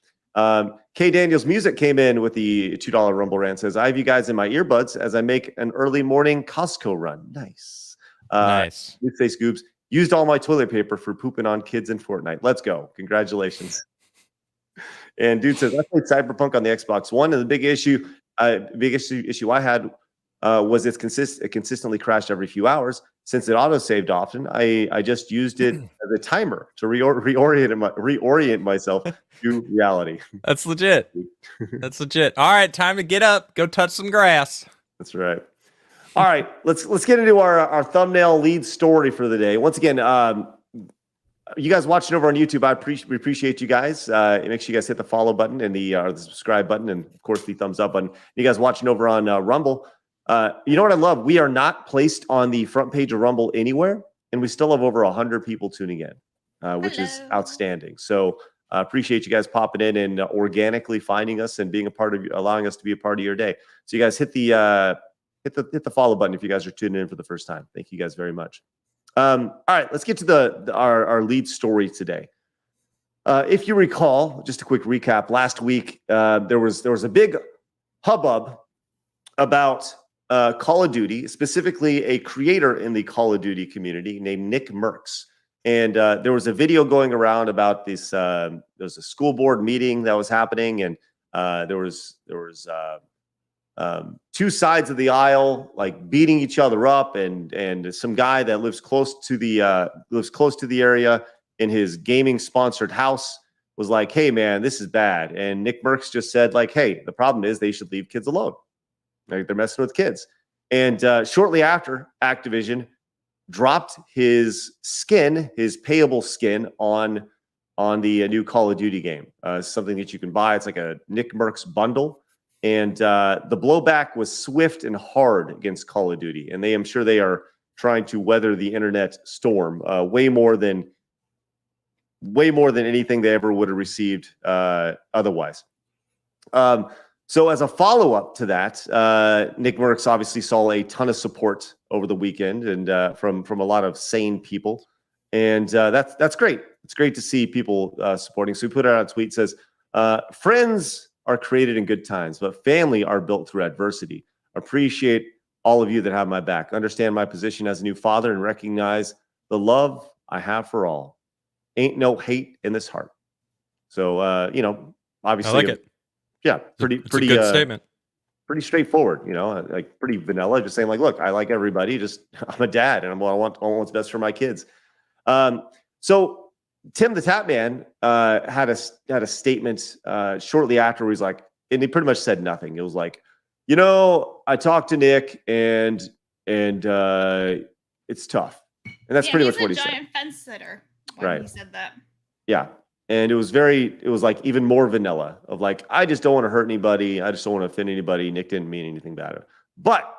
K Daniels Music came in with the $2 Rumble rant. Says, "I have you guys in my earbuds as I make an early morning Costco run." Nice. Nice. Good face Goobs. Used all my toilet paper for pooping on kids in Fortnite. Let's go. Congratulations. And dude says, "I played Cyberpunk on the Xbox One, and the big issue I had was it consistently crashed every few hours. Since it auto-saved often, I just used it as a timer to reorient myself to reality." That's legit. That's legit. All right, time to get up. Go touch some grass. That's right. All right, let's get into our thumbnail lead story for the day. Once again, you guys watching over on YouTube, we appreciate you guys. Make sure you guys hit the follow button and the subscribe button, and of course the thumbs up button. You guys watching over on Rumble. You know what I love? We are not placed on the front page of Rumble anywhere, and we still have over 100 people tuning in, which is outstanding. So appreciate you guys popping in and organically finding us and being allowing us to be a part of your day. So you guys hit the follow button if you guys are tuning in for the first time. Thank you guys very much. All right, let's get to our lead story today. If you recall, just a quick recap. Last week, there was a big hubbub about Call of Duty, specifically a creator in the Call of Duty community named Nickmercs. And there was a video going around about this. There was a school board meeting that was happening, and there was two sides of the aisle like beating each other up, and some guy that lives close to the area in his gaming sponsored house was like, "Hey man, this is bad." And Nickmercs just said like, "Hey, the problem is they should leave kids alone. Like they're messing with kids." And shortly after, Activision dropped his payable skin on the new Call of Duty game. Something that you can buy. It's like a Nickmercs bundle. And the blowback was swift and hard against Call of Duty. And I'm sure they are trying to weather the internet storm way more than anything they ever would have received otherwise. So as a follow-up to that, Nickmercs obviously saw a ton of support over the weekend, and from a lot of sane people, and that's great. It's great to see people supporting. So we put out a tweet that says, "Friends are created in good times, but family are built through adversity. Appreciate all of you that have my back. Understand my position as a new father and recognize the love I have for all. Ain't no hate in this heart." So obviously, I like it. Yeah, It's a good statement. pretty straightforward, like pretty vanilla, just saying like, look, I like everybody, just I'm a dad and I want what's best for my kids. So Tim the Tap Man had a statement shortly after where he's like, and he pretty much said nothing. It was like, I talked to Nick and it's tough. And that's pretty much what he said. He's a giant fence sitter when he said that. Yeah. And it was like even more vanilla of like, I just don't want to hurt anybody. I just don't want to offend anybody. Nick didn't mean anything bad. But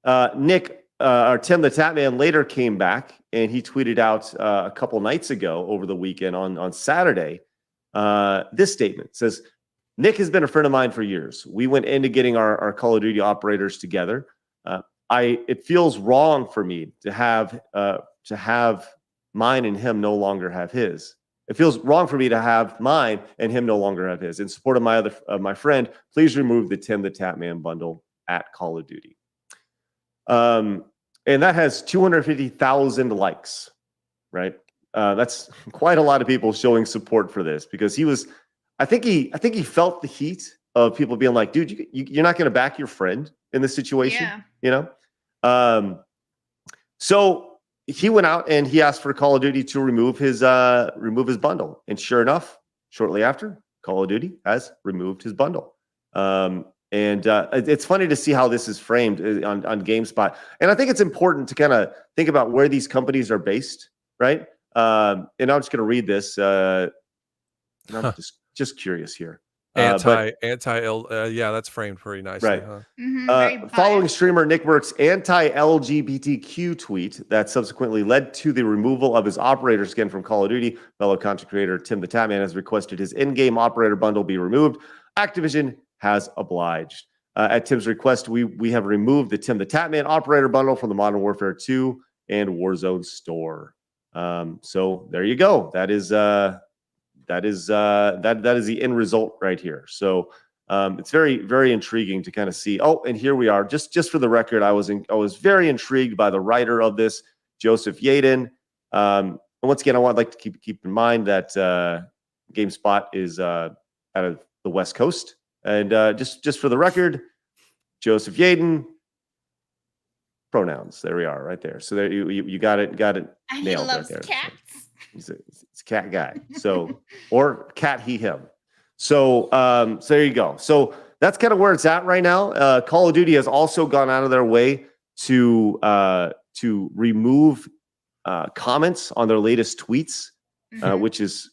Tim the Tap Man later came back and he tweeted out a couple nights ago over the weekend on Saturday, this statement. It says, "Nick has been a friend of mine for years. We went into getting our Call of Duty operators together. It feels wrong for me to have mine and him no longer have his. It feels wrong for me to have mine and him no longer have his. In support of my friend, please remove the Tim the Tap Man bundle at Call of Duty." And that has 250,000 likes, right? That's quite a lot of people showing support for this because I think he felt the heat of people being like, dude, you're not going to back your friend in this situation, So he went out and he asked for Call of Duty to remove his bundle, and sure enough, shortly after, Call of Duty has removed his bundle. And it's funny to see how this is framed on GameSpot, and I think it's important to kind of think about where these companies are based, right? And I'm just going to read this. I'm just curious here. Yeah, that's framed pretty nicely. Right. Huh? Following streamer Nickmercs' anti-LGBTQ tweet that subsequently led to the removal of his operator skin from Call of Duty, fellow content creator Tim the Tap Man has requested his in-game operator bundle be removed. Activision has obliged. At Tim's request, we have removed the Tim the Tap Man operator bundle from the Modern Warfare 2 and Warzone store. So there you go. That is the end result right here. So it's very, very intriguing to kind of see. Oh, and here we are. Just for the record, I was very intrigued by the writer of this, Joseph Yaden. And once again, I'd like to keep in mind that GameSpot is out of the West Coast. And just for the record, Joseph Yaden, pronouns. There we are, right there. So there you got it nailed He loves right there. cats. He's a cat guy. So, or cat, he, him. So there you go. So that's kind of where it's at right now. Call of Duty has also gone out of their way to remove comments on their latest tweets, which is,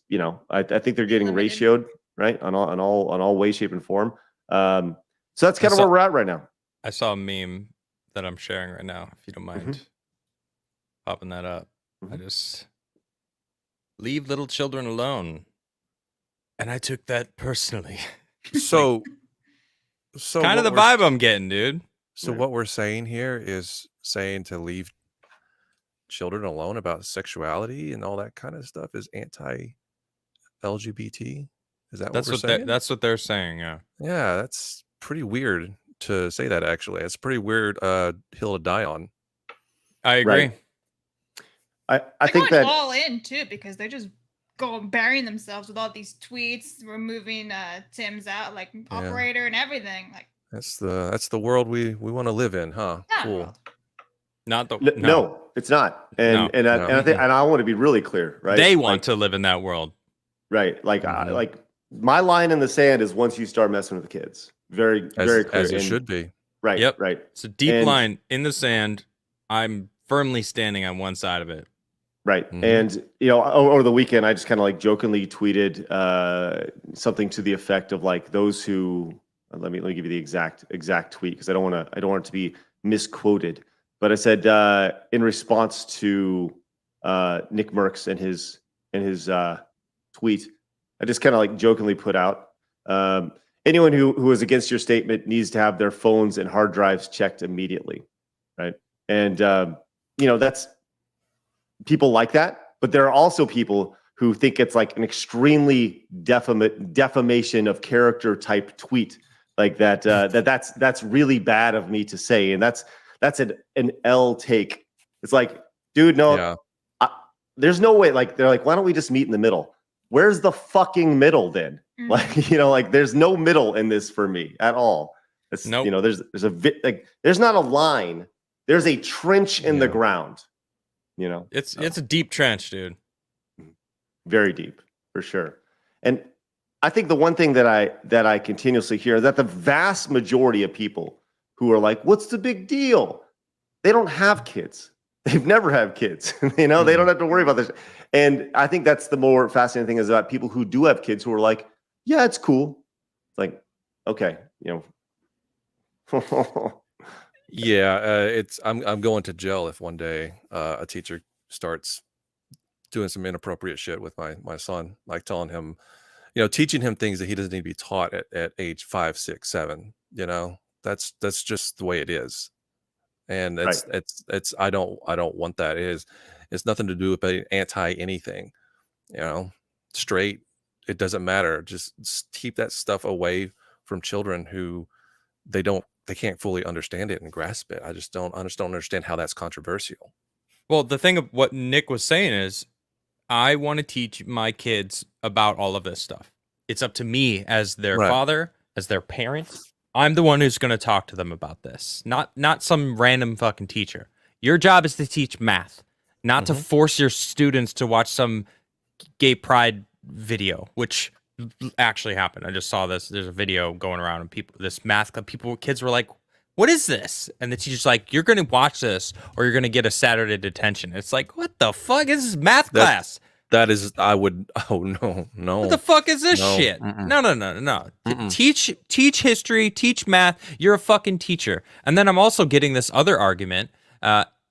I think they're getting ratioed, right, on all way, shape, and form. So that's kind of where we're at right now. I saw a meme that I'm sharing right now. If you don't mind popping that up, I just leave little children alone, and I took that personally. So kind of the vibe I'm getting, dude. So what we're saying here is saying to leave children alone about sexuality and all that kind of stuff is anti-LGBT. Is that what we're saying? That's what they're saying. Yeah. Yeah, that's pretty weird to say that. Actually, it's a pretty weird hill to die on. I agree. Right. I think that all in too, because they're just burying themselves with all these tweets, removing Tim's out like operator and everything. Like that's the world we want to live in, huh? Yeah. Cool. Not the no, it's not. And I think, and I want to be really clear, right? They want to live in that world, right? Like like my line in the sand is once you start messing with the kids, very clear, as it should be. Right. Yep. Right. It's a deep line in the sand. I'm firmly standing on one side of it. Right. And, over the weekend, I just kind of like jokingly tweeted something to the effect of like those who, let me give you the exact tweet because I don't want it to be misquoted. But I said in response to Nickmercs and his tweet, I just kind of like jokingly put out, anyone who is against your statement needs to have their phones and hard drives checked immediately, right? And that's people like that, but there are also people who think it's like an extremely defamation of character type tweet, like that. That's really bad of me to say, and that's an L take. It's like, dude, no, Yeah. there's no way. Like they're like, why don't we just meet in the middle? Where's the fucking middle then? Like, like there's no middle in this for me at all. It's, Nope. there's not a line. There's a trench in the ground. It's a deep trench, dude. Very deep, for sure. And I think the one thing that I continuously hear is that the vast majority of people who are like, what's the big deal? They don't have kids. They've never had kids. They don't have to worry about this. And I think that's the more fascinating thing is about people who do have kids who are like, yeah, it's cool. It's like, okay, Yeah, I'm going to jail if one day a teacher starts doing some inappropriate shit with my son, like telling him, teaching him things that he doesn't need to be taught at age 5, 6, 7. That's just the way it is, and it's I don't want that. It's nothing to do with being anti anything, straight. It doesn't matter. Just keep that stuff away from children who they can't fully understand it and grasp it. I just don't understand how that's controversial. Well, the thing of what Nick was saying is, I want to teach my kids about all of this stuff. It's up to me as their father, as their parent. I'm the one who's going to talk to them about this, not some random fucking teacher. Your job is to teach math, not to force your students to watch some gay pride video, which actually happened. I just saw this. There's a video going around, and kids were like, what is this? And the teacher's like, you're going to watch this or you're going to get a Saturday detention. It's like, what the fuck? This is math class. That is, no. What the fuck is this shit? No. Teach history, teach math. You're a fucking teacher. And then I'm also getting this other argument.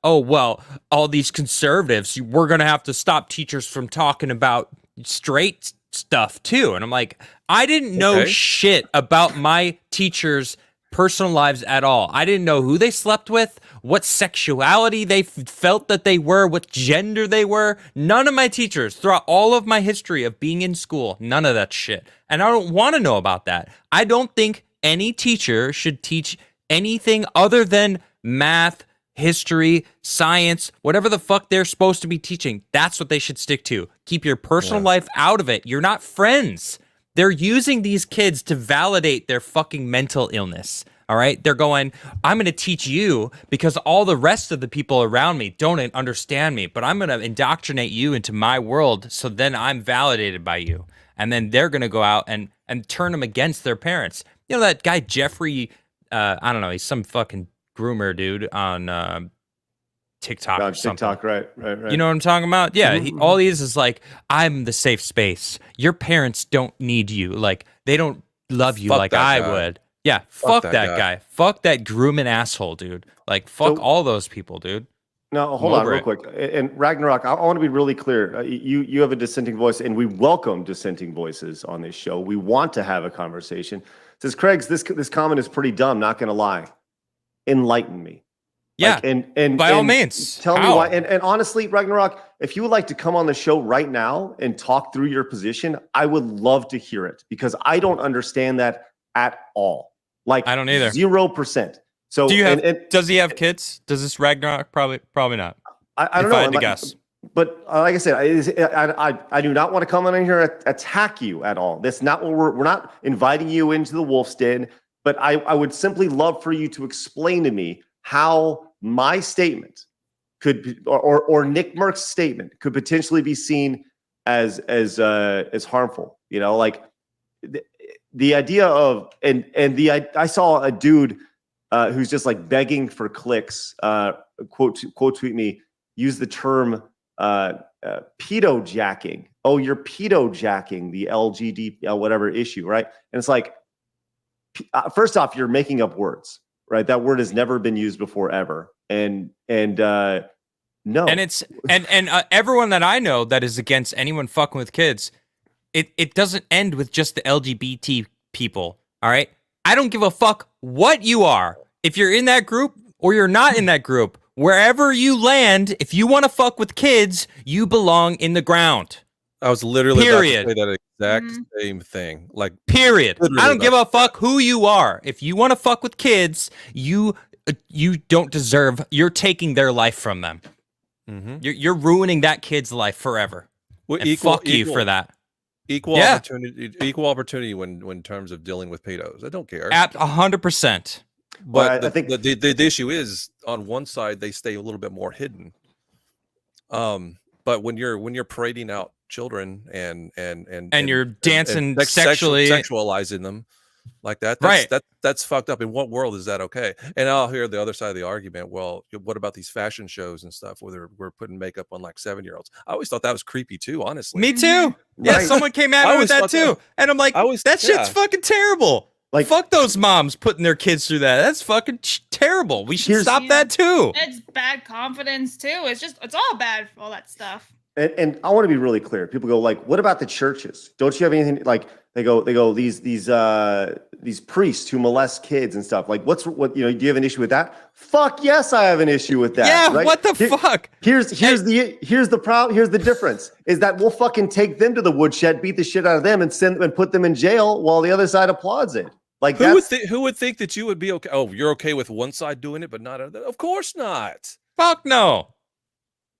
All these conservatives, we're going to have to stop teachers from talking about straight stuff too. And I'm like, I didn't know shit about my teachers' personal lives at all. I didn't know who they slept with, what sexuality they felt that they were, what gender they were. None of my teachers, throughout all of my history of being in school, none of that shit. And I don't want to know about that. I don't think any teacher should teach anything other than math, history, science, whatever the fuck they're supposed to be teaching. That's what they should stick to. Keep your personal life out of it. You're not friends. They're using these kids to validate their fucking mental illness. All right? They're going, I'm going to teach you because all the rest of the people around me don't understand me, but I'm going to indoctrinate you into my world so then I'm validated by you. And then they're going to go out and turn them against their parents. That guy Jeffrey, I don't know, he's some fucking groomer dude on TikTok or something. TikTok, right. You know what I'm talking about? Yeah, all he is like, I'm the safe space. Your parents don't need you. Like, they don't love you like I would. Yeah, fuck that guy. Fuck that grooming asshole, dude. Like, fuck all those people, dude. Now, hold on real quick. And Ragnarok, I want to be really clear. You have a dissenting voice, and we welcome dissenting voices on this show. We want to have a conversation. Says, Craig's, this comment is pretty dumb, not going to lie. Enlighten me. Yeah, and by all means. Tell me why. And honestly, Ragnarok, if you would like to come on the show right now and talk through your position, I would love to hear it because I don't understand that at all. Like, I don't either. 0%. So, do you have? Does he have kids? Does this Ragnarok probably not? I don't know. If I had to guess. But like I said, I do not want to come on in here and attack you at all. That's not what we're not inviting you into the wolf's den. But I would simply love for you to explain to me how my statement could, or Nickmercs' statement could potentially be seen as harmful. Like the idea of I saw a dude who's just like begging for clicks. Quote tweet me. Use the term pedo jacking. Oh, you're pedo jacking the LGBT whatever issue, right? And it's like, first off, you're making up words, right? That word has never been used before ever, and no. And it's and everyone that I know that is against anyone fucking with kids, it doesn't end with just the LGBT people. All right. I don't give a fuck what you are. If you're in that group or you're not in that group, wherever you land, if you want to fuck with kids, you belong in the ground. I was literally Period. about to say that exact same thing. Like, period. literally I don't give about a fuck who you are. If you want to fuck with kids, you don't deserve. You're taking their life from them. Mhm. You're ruining that kid's life forever. Well, And fuck you for that. Equal Yeah. opportunity when in terms of dealing with pedos. I don't care. 100%. Well, But I think- the issue is, on one side they stay a little bit more hidden. But when you're parading out children and you're dancing sexually, sexualizing them like that, that's fucked up. In what world is that okay? And I'll hear the other side of the argument. Well, what about these fashion shows and stuff where we're putting makeup on like 7-year-olds? I always thought that was creepy too, honestly. Me too. Yeah, Right. someone came at me with that too, and I'm like, that shit's fucking terrible. Like, fuck those moms putting their kids through that. That's fucking terrible. We should stop that too. It's bad confidence too. It's all bad for all that stuff. And I want to be really clear. People go like, "What about the churches? Don't you have anything like?" They go these priests who molest kids and stuff. Like, what do you have an issue with that? Fuck yes, I have an issue with that. Yeah, right? what the fuck? Here's the problem. Here's the difference: is that we'll fucking take them to the woodshed, beat the shit out of them, and put them in jail while the other side applauds it. Like, who would think that you would be okay? Oh, you're okay with one side doing it, but not other? Of course not. Fuck no.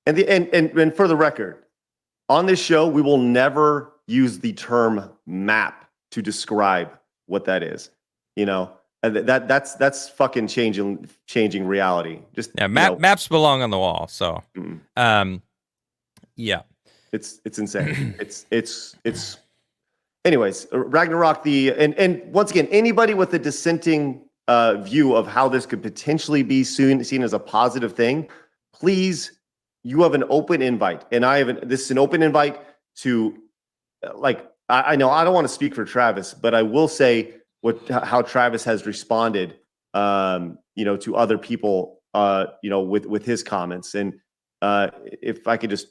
And for the record, on this show, we will never use the term map to describe what that is. You know, that's fucking changing reality. Just maps belong on the wall. So, yeah, it's insane. it's. Anyways, Ragnarok. And once again, anybody with a dissenting view of how this could potentially be seen as a positive thing, please. You have an open invite, and this is an open invite to, like, I know I don't want to speak for Travis, but I will say how Travis has responded, to other people, with his comments. And if I could just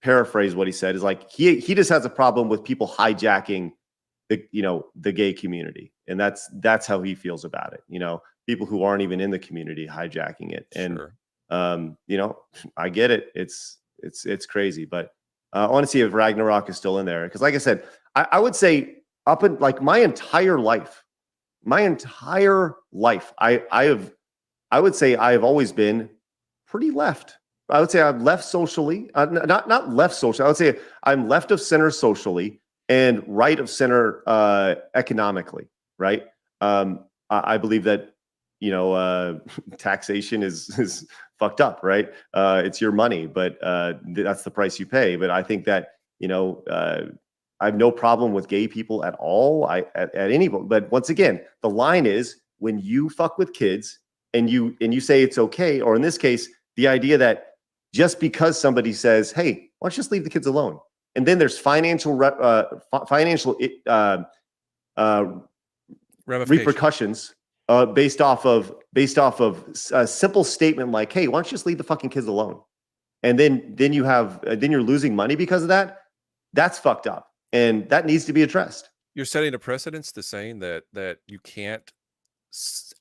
paraphrase what he said, is like he just has a problem with people hijacking the gay community, and that's how he feels about it. People who aren't even in the community hijacking it, and. Sure. I get it. It's crazy, but I want to see if Ragnarok is still in there. Because like I said, I would say up in like my entire life, I would say I have always been pretty left. I would say I'm left socially, not left socially. I would say I'm left of center socially and right of center economically. Right. I believe that taxation is fucked up, right? It's your money, but that's the price you pay. But I think that I have no problem with gay people at all. At any point. But once again, the line is when you fuck with kids and you say it's okay, or in this case, the idea that just because somebody says, "Hey, why don't you just leave the kids alone?" and then there's financial repercussions. Based off of a simple statement like, "Hey, why don't you just leave the fucking kids alone?" And then you're losing money because of that. That's fucked up, and that needs to be addressed. You're setting a precedence to saying that you can't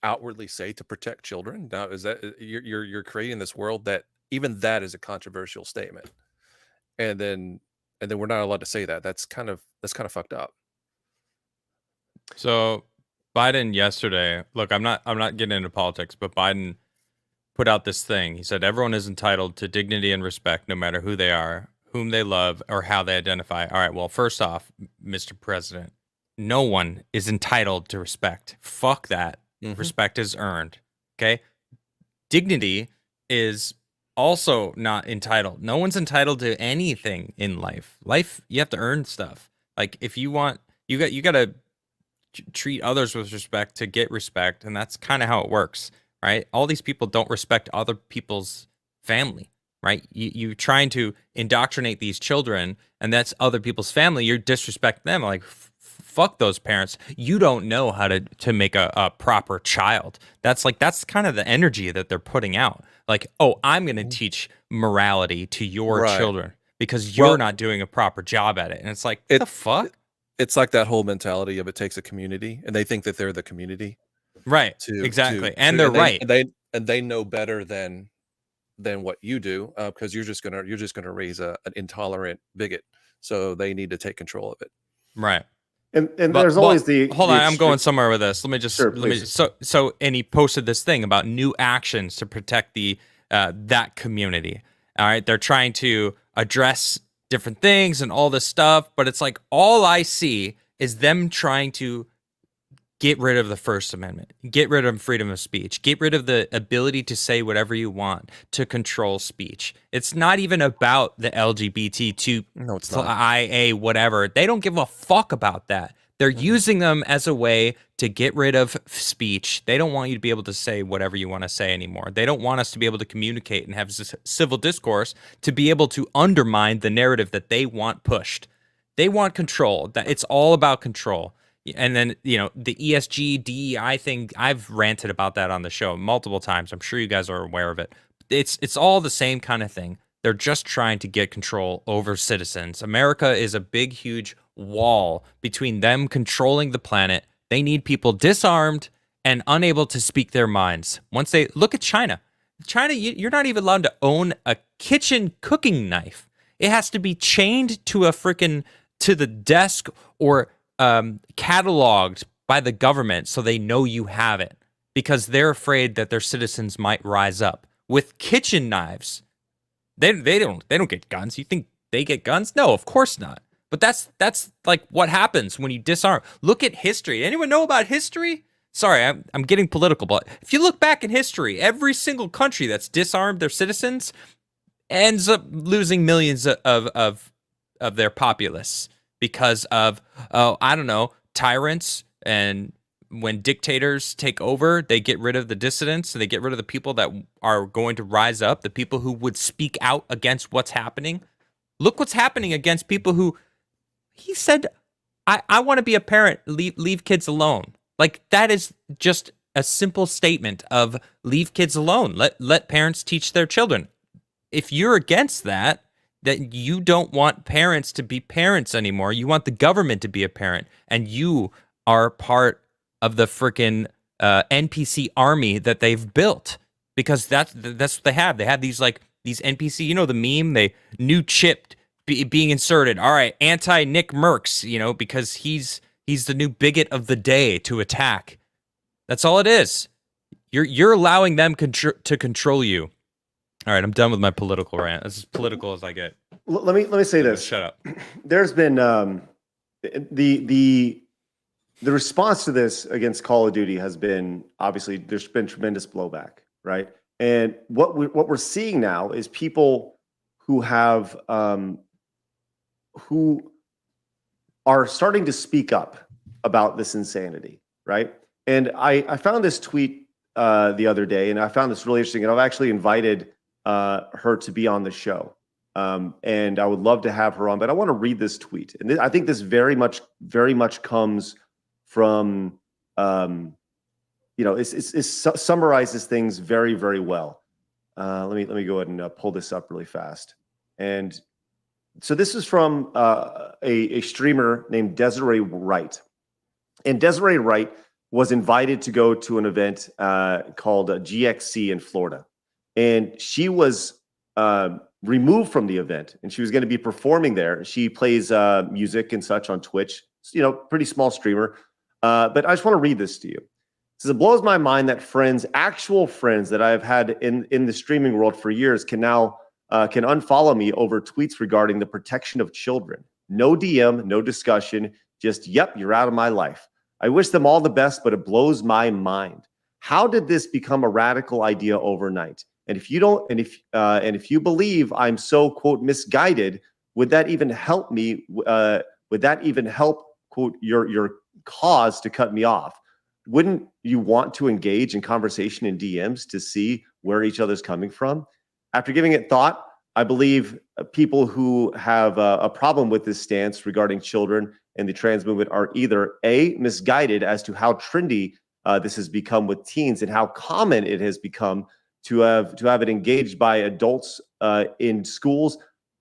outwardly say to protect children. Now, is that you're creating this world that even that is a controversial statement, and then we're not allowed to say that. That's kind of fucked up. So. Biden yesterday, look, I'm not getting into politics, but Biden put out this thing. He said everyone is entitled to dignity and respect no matter who they are, whom they love, or how they identify. All right, well, first off, Mr. President, no one is entitled to respect. Fuck that. Mm-hmm. Respect is earned. Okay? Dignity is also not entitled. No one's entitled to anything in life. Life, you have to earn stuff. Like if you want, you got to treat others with respect to get respect, and that's kind of how it works, right? All these people don't respect other people's family, right? You trying to indoctrinate these children, and that's other people's family. You're disrespecting them. Like, fuck those parents. You don't know how to make a proper child. That's kind of the energy that they're putting out. Like, oh, I'm going to teach morality to your children because you're not doing a proper job at it. And it's like, what the fuck? It's like that whole mentality of it takes a community, and they think that they're the community. Right. To Exactly. And they're right. And they know better than what you do, because you're just gonna raise an intolerant bigot. So they need to take control of it. Right. And there's always the hold the on, I'm going extre- somewhere with this. Sure, please. And he posted this thing about new actions to protect the that community. All right, they're trying to address different things and all this stuff, but it's like all I see is them trying to get rid of the First Amendment, get rid of freedom of speech, get rid of the ability to say whatever you want, to control speech. It's not even about the LGBT2 No, it's not. IA, whatever. They don't give a fuck about that. They're using them as a way to get rid of speech. They don't want you to be able to say whatever you want to say anymore. They don't want us to be able to communicate and have civil discourse to be able to undermine the narrative that they want pushed. They want control. That it's all about control. And then, you know, the ESG, DEI thing, I've ranted about that on the show multiple times. I'm sure you guys are aware of it. It's all the same kind of thing. They're just trying to get control over citizens. America is a big, huge wall between them controlling the planet. They need people disarmed and unable to speak their minds. Once they look at China, you're not even allowed to own a kitchen cooking knife. It has to be chained to to the desk or cataloged by the government so they know you have it, because they're afraid that their citizens might rise up with kitchen knives. They don't get guns. You think they get guns? No, of course not. But that's like what happens when you disarm. Look at history. Anyone know about history? Sorry, I'm getting political, but if you look back in history, every single country that's disarmed their citizens ends up losing millions of their populace because of, I don't know, tyrants. And when dictators take over, they get rid of the dissidents and they get rid of the people that are going to rise up, the people who would speak out against what's happening. Look what's happening against people who, he said, I want to be a parent, leave kids alone. Like, that is just a simple statement of leave kids alone. Let parents teach their children. If you're against that you don't want parents to be parents anymore. You want the government to be a parent, and you are part of the freaking NPC army that they've built, because that's what they have. They have these NPC, you know, the meme, new chip being inserted. All right, anti Nickmercs, you know, because he's the new bigot of the day to attack. That's all it is. You're allowing them to control you. All right, I'm done with my political rant. That's as political as I get. Let me say this. Shut up. There's been the response to this against Call of Duty has been, obviously there's been tremendous blowback, right? And what we're seeing now is people who have who are starting to speak up about this insanity, right? And I found this tweet the other day, and I found this really interesting. And I've actually invited her to be on the show, and I would love to have her on. But I want to read this tweet, and I think this very much comes from it summarizes things very, very well. Let me go ahead and pull this up really fast. And so this is from a streamer named Desiree Wright, and Desiree Wright was invited to go to an event called GXC in Florida. And she was removed from the event, and she was going to be performing there. She plays music and such on Twitch, you know, pretty small streamer. But I just want to read this to you. It says, it blows my mind that actual friends that I've had in the streaming world for years can now can unfollow me over tweets regarding the protection of children. No DM, no discussion, just, yep, you're out of my life. I wish them all the best, but it blows my mind. How did this become a radical idea overnight? And if you don't, and if you believe I'm so, quote, misguided, would that even help me? Would that even help, quote, your cause to cut me off? Wouldn't you want to engage in conversation in DMs to see where each other's coming from? After giving it thought, I believe people who have a problem with this stance regarding children and the trans movement are either A, misguided as to how trendy this has become with teens and how common it has become to have it engaged by adults in schools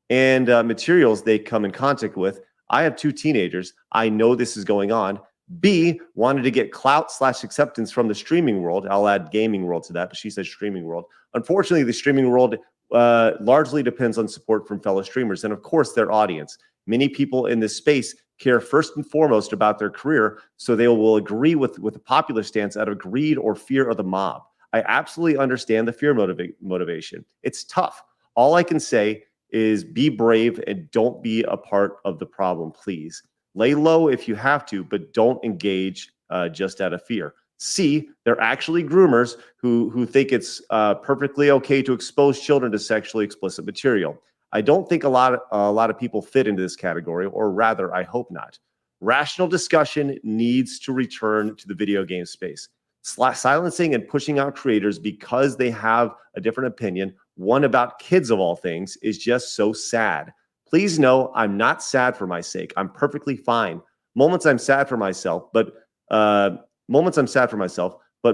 and materials they come in contact with, I have 2 teenagers. I know this is going on. B, wanted to get clout/acceptance from the streaming world. I'll add gaming world to that, but she said streaming world. Unfortunately, the streaming world largely depends on support from fellow streamers and, of course, their audience. Many people in this space care first and foremost about their career, so they will agree with the popular stance out of greed or fear of the mob. I absolutely understand the fear motivation. It's tough. All I can say is be brave and don't be a part of the problem, please. Lay low if you have to, but don't engage just out of fear. C, they're actually groomers who think it's perfectly okay to expose children to sexually explicit material. I don't think a lot of people fit into this category, or rather, I hope not. Rational discussion needs to return to the video game space. Silencing and pushing out creators because they have a different opinion, one about kids of all things, is just so sad. Please know I'm not sad for my sake. I'm perfectly fine. Moments I'm sad for myself, but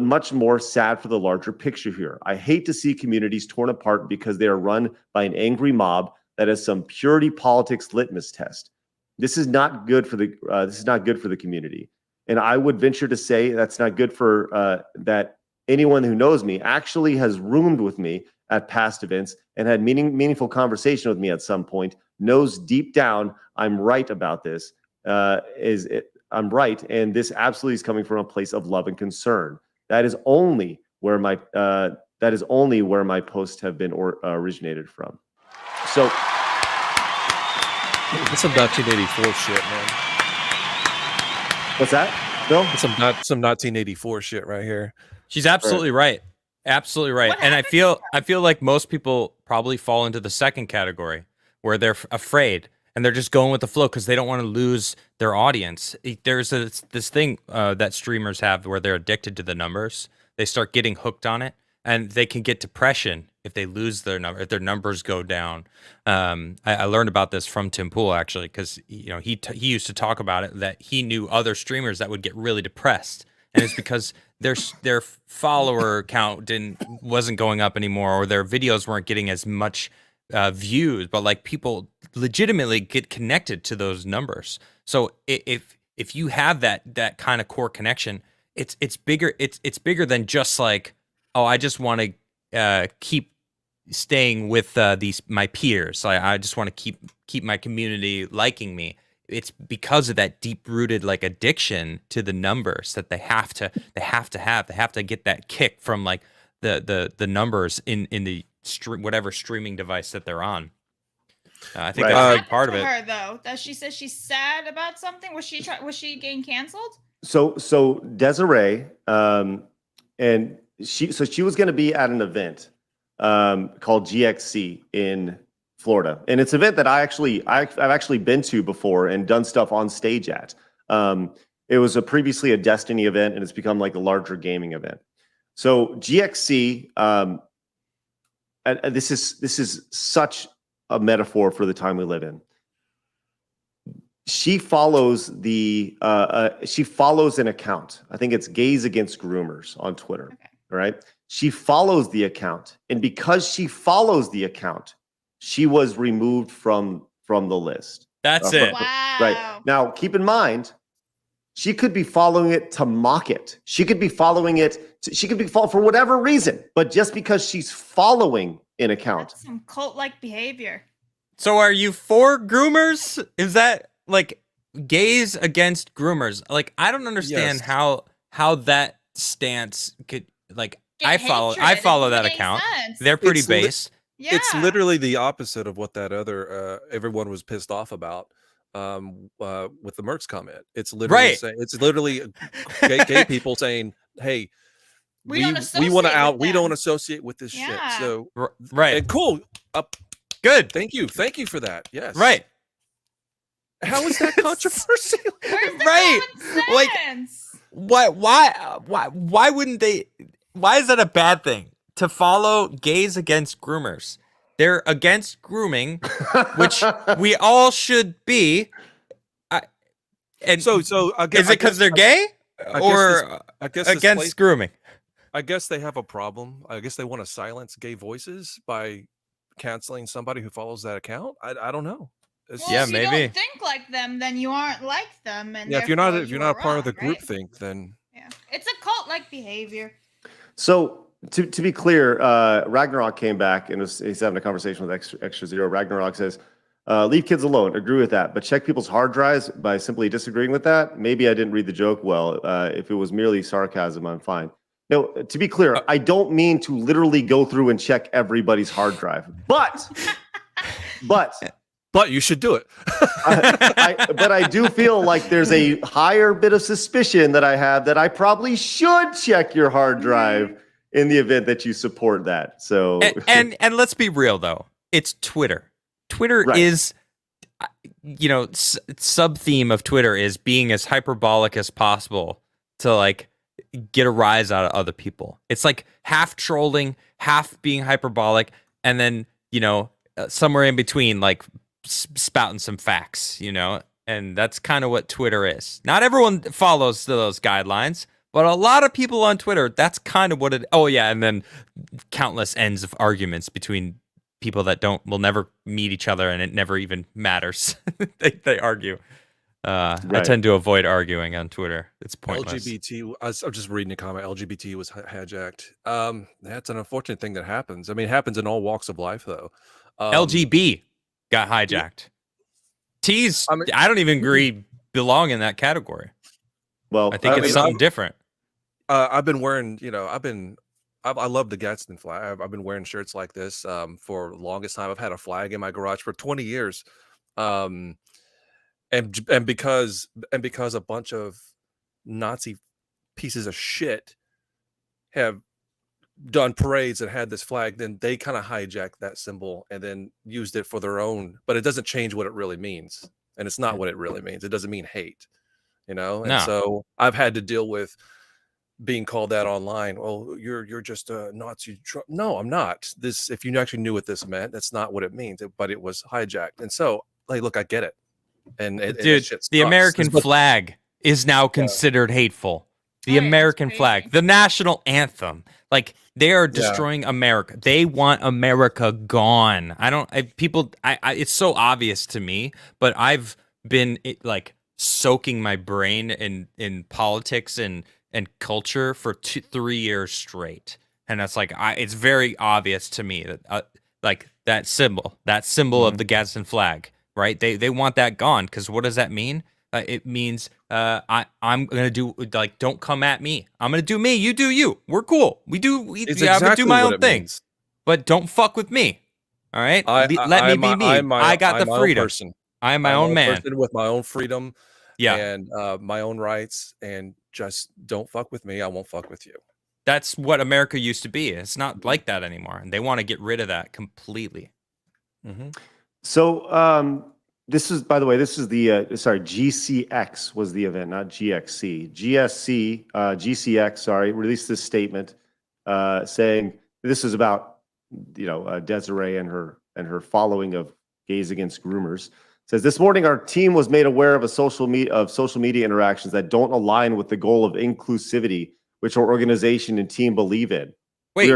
much more sad for the larger picture here. I hate to see communities torn apart because they are run by an angry mob that has some purity politics litmus test. This is not good for the community. And I would venture to say that's not good for that anyone who knows me actually has roomed with me at past events and had meaningful conversation with me at some point, knows deep down I'm right about this. I'm right, and this absolutely is coming from a place of love and concern. That is only where my posts have been originated from. So It's some 1984 shit, man. what's that, Bill? It's some 1984 shit right here. She's absolutely right. Absolutely right. What And I happened? feel like most people probably fall into the second category where they're afraid and they're just going with the flow because they don't want to lose their audience. There's this thing that streamers have where they're addicted to the numbers. They start getting hooked on it, and they can get depression if they lose their number, if their numbers go down. I learned about this from Tim Pool actually, because he used to talk about it, that he knew other streamers that would get really depressed, and it's because their follower count wasn't going up anymore, or their videos weren't getting as much views, but like people legitimately get connected to those numbers. So if you have that kind of core connection, it's bigger. It's bigger than just like, oh, I just want to keep staying with my peers. I just want to keep my community liking me. It's because of that deep-rooted like addiction to the numbers that they have to get that kick from like the numbers in the whatever streaming device that they're on. I think Right. that's a What big part of happened to it. her though? That she says she's sad about something. Was she getting canceled? So Desiree, and she was going to be at an event called GXC in Florida, and it's an event that I've actually been to before and done stuff on stage at. It was previously a Destiny event, and it's become like a larger gaming event. So GXC, this is such a metaphor for the time we live in. She follows an account. I think it's Gays Against Groomers on Twitter. Okay. Right? She follows the account, and because she follows the account, she was removed from the list. That's it. Wow. Right. Now, keep in mind, she could be following it to mock it. She could be following it. She could be following for whatever reason, but just because she's following an account. That's some cult-like behavior. So are you for groomers? Is that like gays against groomers? Like, I don't understand Yes. how that stance could like. Get I hatred. follow It that makes account. sense. They're pretty It's li- base. Yeah. It's literally the opposite of what that other everyone was pissed off about with the Mercs comment. It's literally Right. it's literally gay people saying, "Hey, We don't we want associate to out. with We don't them." associate with this Yeah. shit." So Right. and cool. Good. Thank you for that. Yes. Right. How is that controversial? Where's the Right. common Like, sense? Why wouldn't they? Why is that a bad thing to follow gays against groomers? They're against grooming, which we all should be. And So I guess, is it because they're gay or I guess this against place- grooming? I guess they have a problem. I guess they want to silence gay voices by canceling somebody who follows that account. I don't know. Well, Yeah, if you maybe. don't think like them, then you aren't like them, and Yeah, if you're not a therefore part of the you are wrong, group right? think, then Yeah, it's a cult-like behavior. So to be clear, Ragnarok came back and he's having a conversation with Extra Zero. Ragnarok says, "Leave kids alone. Agree with that, but check people's hard drives by simply disagreeing with that. Maybe I didn't read the joke well. If it was merely sarcasm, I'm fine." No, to be clear, I don't mean to literally go through and check everybody's hard drive, but you should do it. but I do feel like there's a higher bit of suspicion that I have that I probably should check your hard drive in the event that you support that. So and let's be real though, it's Twitter. Twitter Right. is, sub theme of Twitter is being as hyperbolic as possible to like get a rise out of other people. It's like half trolling, half being hyperbolic, and then somewhere in between, like spouting some facts, and that's kind of what Twitter is. Not everyone follows those guidelines, but a lot of people on Twitter, that's kind of what it. Oh yeah, and then countless ends of arguments between people that will never meet each other, and it never even matters. they argue. I Right. tend to avoid arguing on Twitter. It's pointless. LGBT. I'm just reading a comment. LGBT was hijacked. That's an unfortunate thing that happens. I mean, it happens in all walks of life, though. LGB got hijacked. T's, I mean- I don't even agree belong in that category. well, I think it's something different. I've been wearing, I love the Gadsden flag. I've been wearing shirts like this for the longest time. I've had a flag in my garage for 20 years. And because a bunch of Nazi pieces of shit have done parades and had this flag, then they kind of hijacked that symbol and then used it for their own, but it doesn't change what it really means. And it's not what it really means. It doesn't mean hate, And No. so I've had to deal with being called that online. Oh, you're just a Nazi. No, I'm not. This, if you actually knew what this meant, that's not what it means. But it was hijacked. And so, like, look, I get it. And Dude, that shit the sucks. American flag is now considered hateful. The Right, it's American crazy. flag, the national anthem, like they are destroying America. They want America gone. It's so obvious to me, but I've been like soaking my brain in politics and culture for 3 years straight, and that's like it's very obvious to me that like that symbol of the Gadsden flag, right? They want that gone because what does that mean? It means I'm gonna do, like, don't come at me. I'm gonna do me. You do you. We're cool. I'm gonna do my own thing. But don't fuck with me. All right. Let me be me. I got the freedom. I am my own man. Person with my own freedom. Yeah. And my own rights. And just don't fuck with me. I won't fuck with you. That's what America used to be. It's not like that anymore, and they want to get rid of that completely. Mm-hmm. So this is, by the way, this is the GCX was the event, not GXC. GCX, released this statement saying this is about Desiree and her following of Gays Against Groomers. Says this morning our team was made aware of social media interactions that don't align with the goal of inclusivity, which our organization and team believe in. Wait.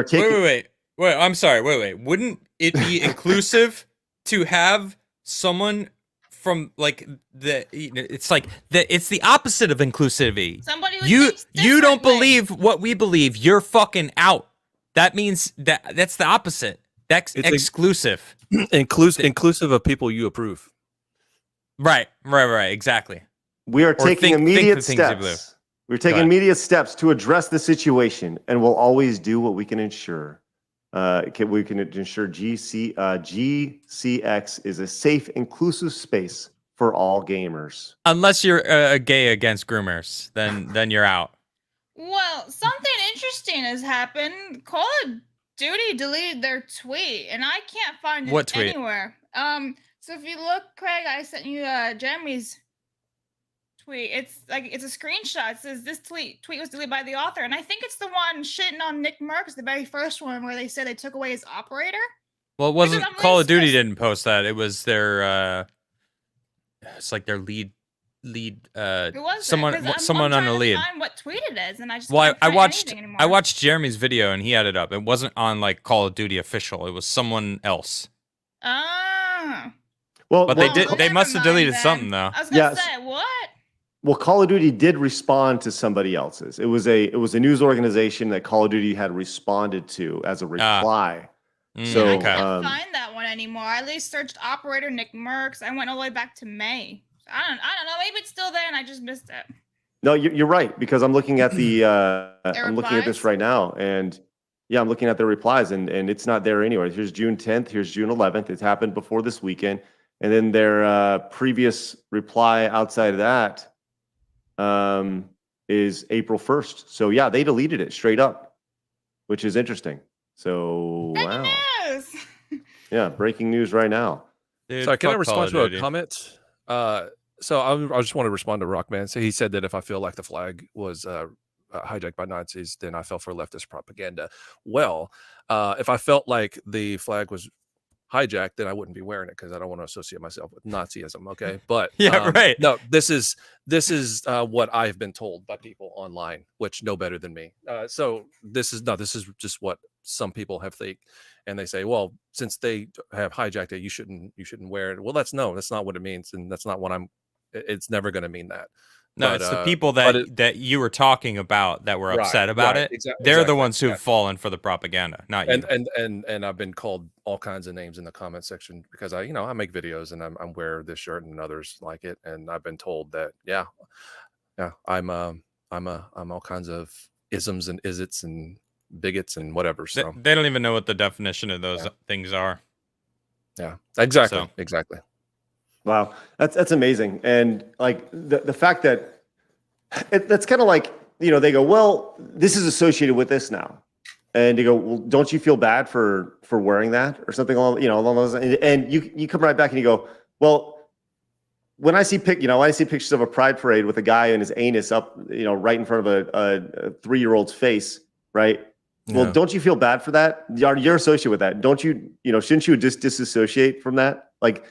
I'm sorry. Wait. Wouldn't it be inclusive to have someone from like it's like it's the opposite of inclusivity. Somebody who you thinks don't differently. believe what we believe. You're fucking out. That means that's the opposite. That's exclusive. Inclusive of people you approve. Right. Exactly. We are taking immediate think the things you steps. We're taking immediate steps to address the situation, and we'll always do what we can ensure. We can ensure GCX is a safe, inclusive space for all gamers. Unless you're a gay against groomers, then you're out. Well, something interesting has happened. Call of Duty deleted their tweet, and I can't find it What tweet? anywhere. So if you look, Craig, I sent you Jeremy's tweet. It's a screenshot. It says this tweet was deleted by the author, and I think it's the one shitting on Nickmercs, the very first one where they said they took away his operator. Well, it wasn't I'm Call of Duty supposed- didn't post that. It was their it's like their lead It was someone on the lead. Find what tweet it is, and I just Well, can't I find watched anything anymore. I watched Jeremy's video and he had it up. It wasn't on like Call of Duty official. It was someone else. Ah. Well, But well, they never must have mind deleted then. something though. I was gonna Yes. say what? Well, Call of Duty did respond to somebody else's. It was a news organization that Call of Duty had responded to as a reply. So, I can't find that one anymore. I at least searched operator Nickmercs. I went all the way back to May. I don't know. Maybe it's still there and I just missed it. No, you're right, because I'm looking at the I'm looking at this replies? right now, and yeah, I'm looking at the replies, and it's not there anywhere. Here's June 10th. Here's June 11th. It happened before this weekend, and then their previous reply outside of that is April 1st. So yeah, they deleted it straight up, which is interesting. So Breaking wow, news. yeah, breaking news right now. Dude, Sorry, can I fuck Call respond of to a Duty. comment? So I just want to respond to Rockman. So he said that if I feel like the flag was hijacked by Nazis, then I fell for leftist propaganda. Well, if I felt like the flag was hijacked, then I wouldn't be wearing it because I don't want to associate myself with Nazism. Okay, but Yeah, right. No, this is what I've been told by people online, which know better than me. So this is just what some people have think, and they say, well, since they have hijacked it, you shouldn't wear it. Well, that's not what it means, and that's not what it's never going to mean that. No, But, it's the people but that you were talking about that were upset about it. They're the ones who've fallen for the propaganda, not you. And I've been called all kinds of names in the comment section because I make videos and I'm wear this shirt and others like it, and I've been told that I'm all kinds of isms and isits and bigots and whatever. So They don't even know what the definition of those things are. yeah, exactly, So. exactly. Wow, that's amazing, and like the fact that that's kind of like, they go, well, this is associated with this now, and they go, well, don't you feel bad for wearing that or something along those, and you come right back and you go, well, when I see pictures of a pride parade with a guy and his anus up, right in front of a 3-year-old's face, right? Well, don't you feel bad for that? You're associated with that, don't you? Shouldn't you just disassociate from that? Like.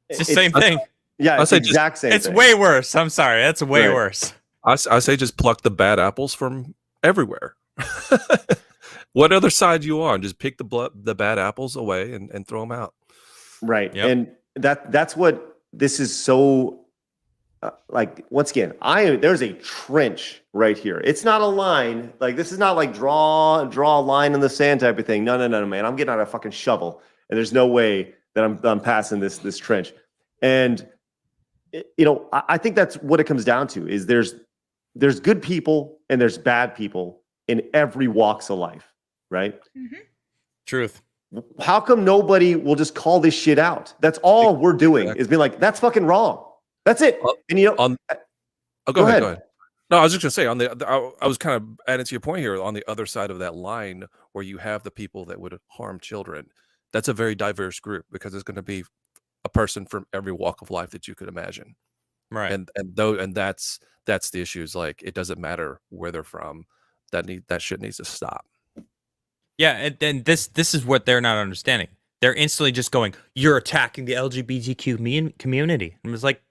It's the same thing. Yeah, it's the exact same It's thing. way worse. I'm sorry. That's way Right. worse. I say just pluck the bad apples from everywhere. What other side you on? Just pick the bad apples away and throw them out. Right. Yep. And that's what this is so like, once again, there's a trench right here. It's not a line. Like, this is not like draw a line in the sand type of thing. No, man. I'm getting out a fucking shovel, and there's no way that I'm passing this trench. And I think that's what it comes down to, is there's good people and there's bad people in every walks of life, right? Mm-hmm. Truth. How come nobody will just call this shit out? That's all we're doing, is being like, that's fucking wrong. That's it. And go ahead. No, I was just gonna say I was kind of adding to your point here, on the other side of that line where you have the people that would harm children. That's a very diverse group, because it's going to be a person from every walk of life that you could imagine. Right. And that's the issue, is like, it doesn't matter where they're from. That shit needs to stop. Yeah, and this is what they're not understanding. They're instantly just going, you're attacking the LGBTQ community. And it's like,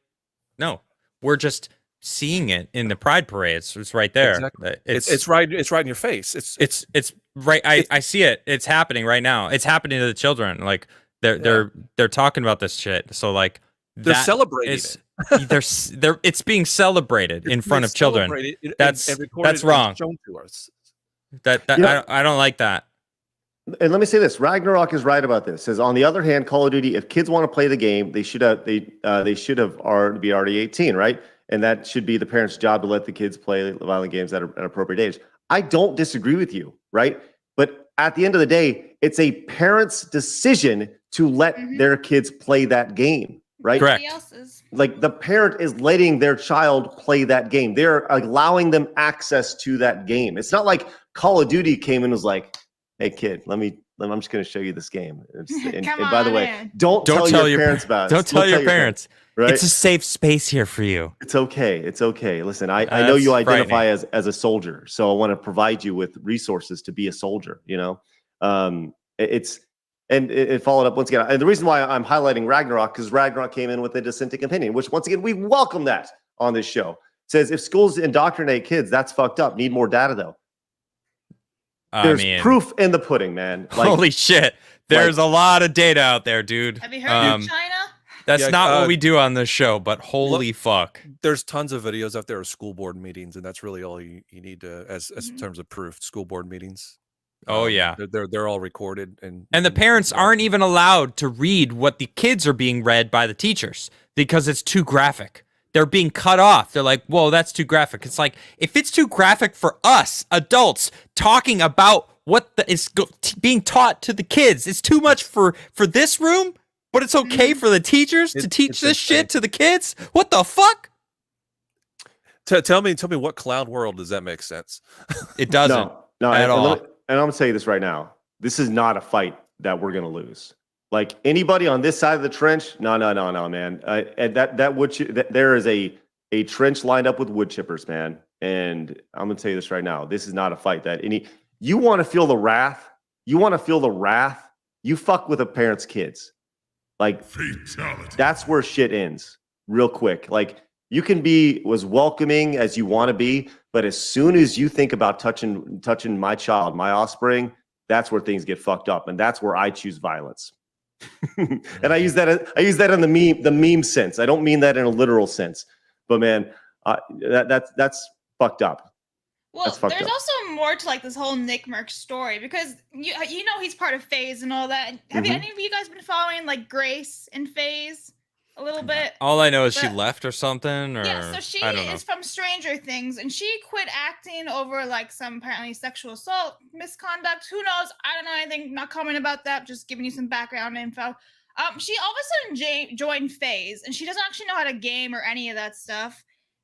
no, we're just seeing it in the pride parades. It's right there. Exactly. It's right in your face. It's right. I see it. It's happening right now. It's happening to the children. Like, they're talking about this shit. So like, they're celebrating it. It's being celebrated in front of children. That's wrong. Shown to us. I don't like that. And let me say this: Ragnarok is right about this. Says, on the other hand, Call of Duty, if kids want to play the game, they should have be already 18, right? And that should be the parents' job to let the kids play violent games at an appropriate age. I don't disagree with you, right? But at the end of the day, it's a parent's decision to let their kids play that game, right? Correct. Like, the parent is letting their child play that game. They're allowing them access to that game. It's not like Call of Duty came and was like, "Hey kid, I'm just going to show you this game." And by the way, don't tell your parents about it. Don't tell your parents. Right? It's a safe space here for you. It's okay. It's okay. Listen, I know you identify as a soldier, so I want to provide you with resources to be a soldier. It followed up once again. And the reason why I'm highlighting Ragnarok, because Ragnarok came in with a dissenting opinion, which once again, we welcome that on this show. It says, if schools indoctrinate kids, that's fucked up. Need more data though. There's proof in the pudding, man. Like, holy shit. There's a lot of data out there, dude. Have you heard of China? That's Yeah, not what we do on this show, but holy fuck. There's tons of videos out there of school board meetings, and that's really all you need to, as in terms of proof. School board meetings. Oh yeah. They're all recorded, and the parents aren't even allowed to read what the kids are being read by the teachers because it's too graphic. They're being cut off. They're like, whoa, that's too graphic. It's like, if it's too graphic for us adults talking about what is being taught to the kids, it's too much for this room, but it's okay for the teachers to teach this shit to the kids? What the fuck? Tell me what clown world does that make sense? It doesn't no, at all. And I'm gonna tell you this right now. This is not a fight that we're gonna lose. Like anybody on this side of the trench, no, man. And there is a trench lined up with wood chippers, man. And I'm gonna tell you this right now. This is not a fight that you want to feel the wrath. You want to feel the wrath. You fuck with a parent's kids. Like fatality. That's where shit ends real quick. Like you can be as welcoming as you want to be, but as soon as you think about touching my child, my offspring, that's where things get fucked up, and that's where I choose violence. And I use that in the meme sense. I don't mean that in a literal sense, but man, that's fucked up. Well, there's also more to like this whole Nickmercs story because you know he's part of FaZe and all that. Have you any of you guys been following like Grace and FaZe a little bit? All I know is she left or something, or yeah. So she is from Stranger Things, and she quit acting over like some apparently sexual assault misconduct. Who knows? I don't know anything. Not commenting about that. Just giving you some background info. She all of a sudden joined FaZe, and she doesn't actually know how to game or any of that stuff.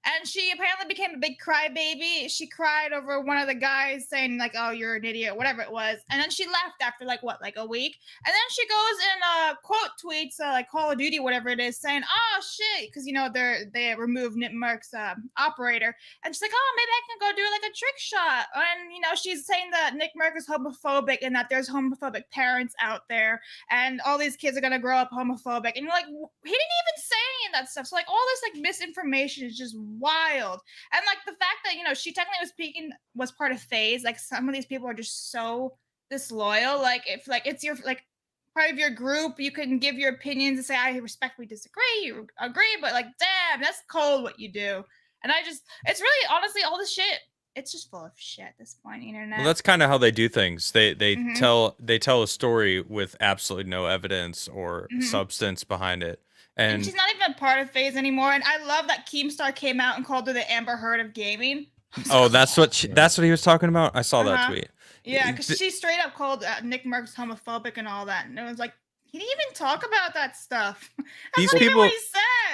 And she apparently became a big crybaby. She cried over one of the guys saying like, "Oh, you're an idiot," whatever it was. And then she left after like a week. And then she goes and quote tweets like Call of Duty, whatever it is, saying, "Oh shit," because you know they removed Nickmercs operator. And she's like, "Oh, maybe I can go do like a trick shot." And you know she's saying that Nickmercs is homophobic and that there's homophobic parents out there, and all these kids are gonna grow up homophobic. And you're like, he didn't even say any of that stuff. So like all this like misinformation is just wild. And like the fact that, you know, she technically was part of FaZe, like some of these people are just so disloyal. Like if like it's your like part of your group, you can give your opinions and say I respectfully disagree, you agree, but like damn, that's cold what you do. And it's really honestly all this shit, it's just full of shit at this point, internet. Well, that's kind of how they do things. They tell a story with absolutely no evidence or substance behind it. And she's not even a part of FaZe anymore. And I love that Keemstar came out and called her the Amber Heard of gaming. Oh, that's what he was talking about. I saw that tweet. Yeah, because she straight up called Nickmercs homophobic and all that, and it was like he didn't even talk about that stuff. That's not even what he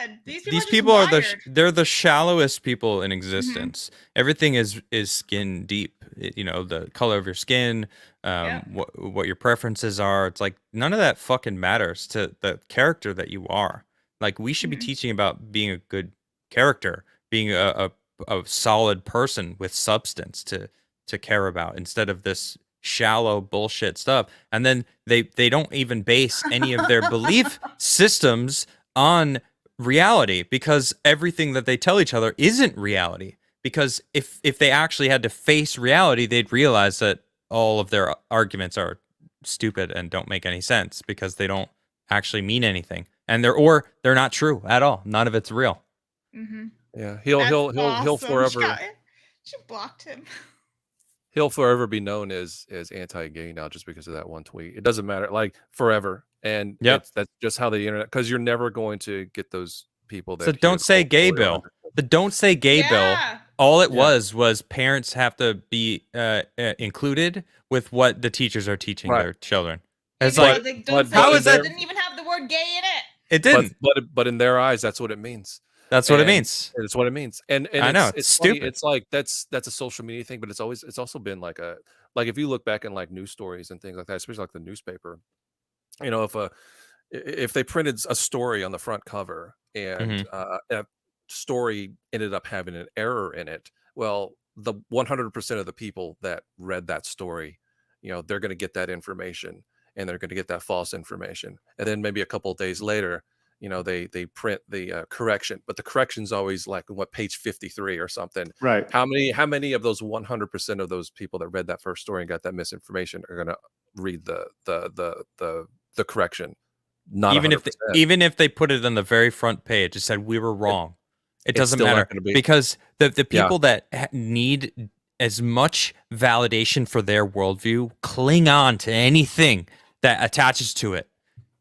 said. These people are they're the shallowest people in existence. Everything is skin deep. You know, the color of your skin, what your preferences are. It's like none of that fucking matters to the character that you are. Like we should be teaching about being a good character, being a solid person with substance to care about instead of this shallow bullshit stuff. And then they don't even base any of their belief systems on reality because everything that they tell each other isn't reality. Because if they actually had to face reality, they'd realize that all of their arguments are stupid and don't make any sense because they don't actually mean anything. And they're not true at all. None of it's real. Yeah, he'll forever. She blocked him. He'll forever be known as anti-gay now just because of that one tweet. It doesn't matter, like forever. And that's just how the internet. Because you're never going to get those people that. So don't say gay bill. The don't say gay bill. All it was parents have to be included with what the teachers are teaching their children. It's like, how is that? It didn't even have the word gay in it. It didn't. But in their eyes, that's what it means. That's what it means. It's what it means. And I know it's stupid. Funny. It's like that's a social media thing, but it's also been like if you look back in like news stories and things like that, especially like the newspaper, you know, if they printed a story on the front cover and a story ended up having an error in it, well, the 100% of the people that read that story, you know, they're going to get that information and they're going to get that false information, and then maybe a couple of days later, you know, they print the correction, but the correction's always like what page 53 or something. Right. How many of those 100% of those people that read that first story and got that misinformation are going to read the correction? Not even 100%. even if they put it on the very front page, it said we were wrong. It doesn't still not matter gonna be. because the people that need as much validation for their worldview cling on to anything that attaches to it.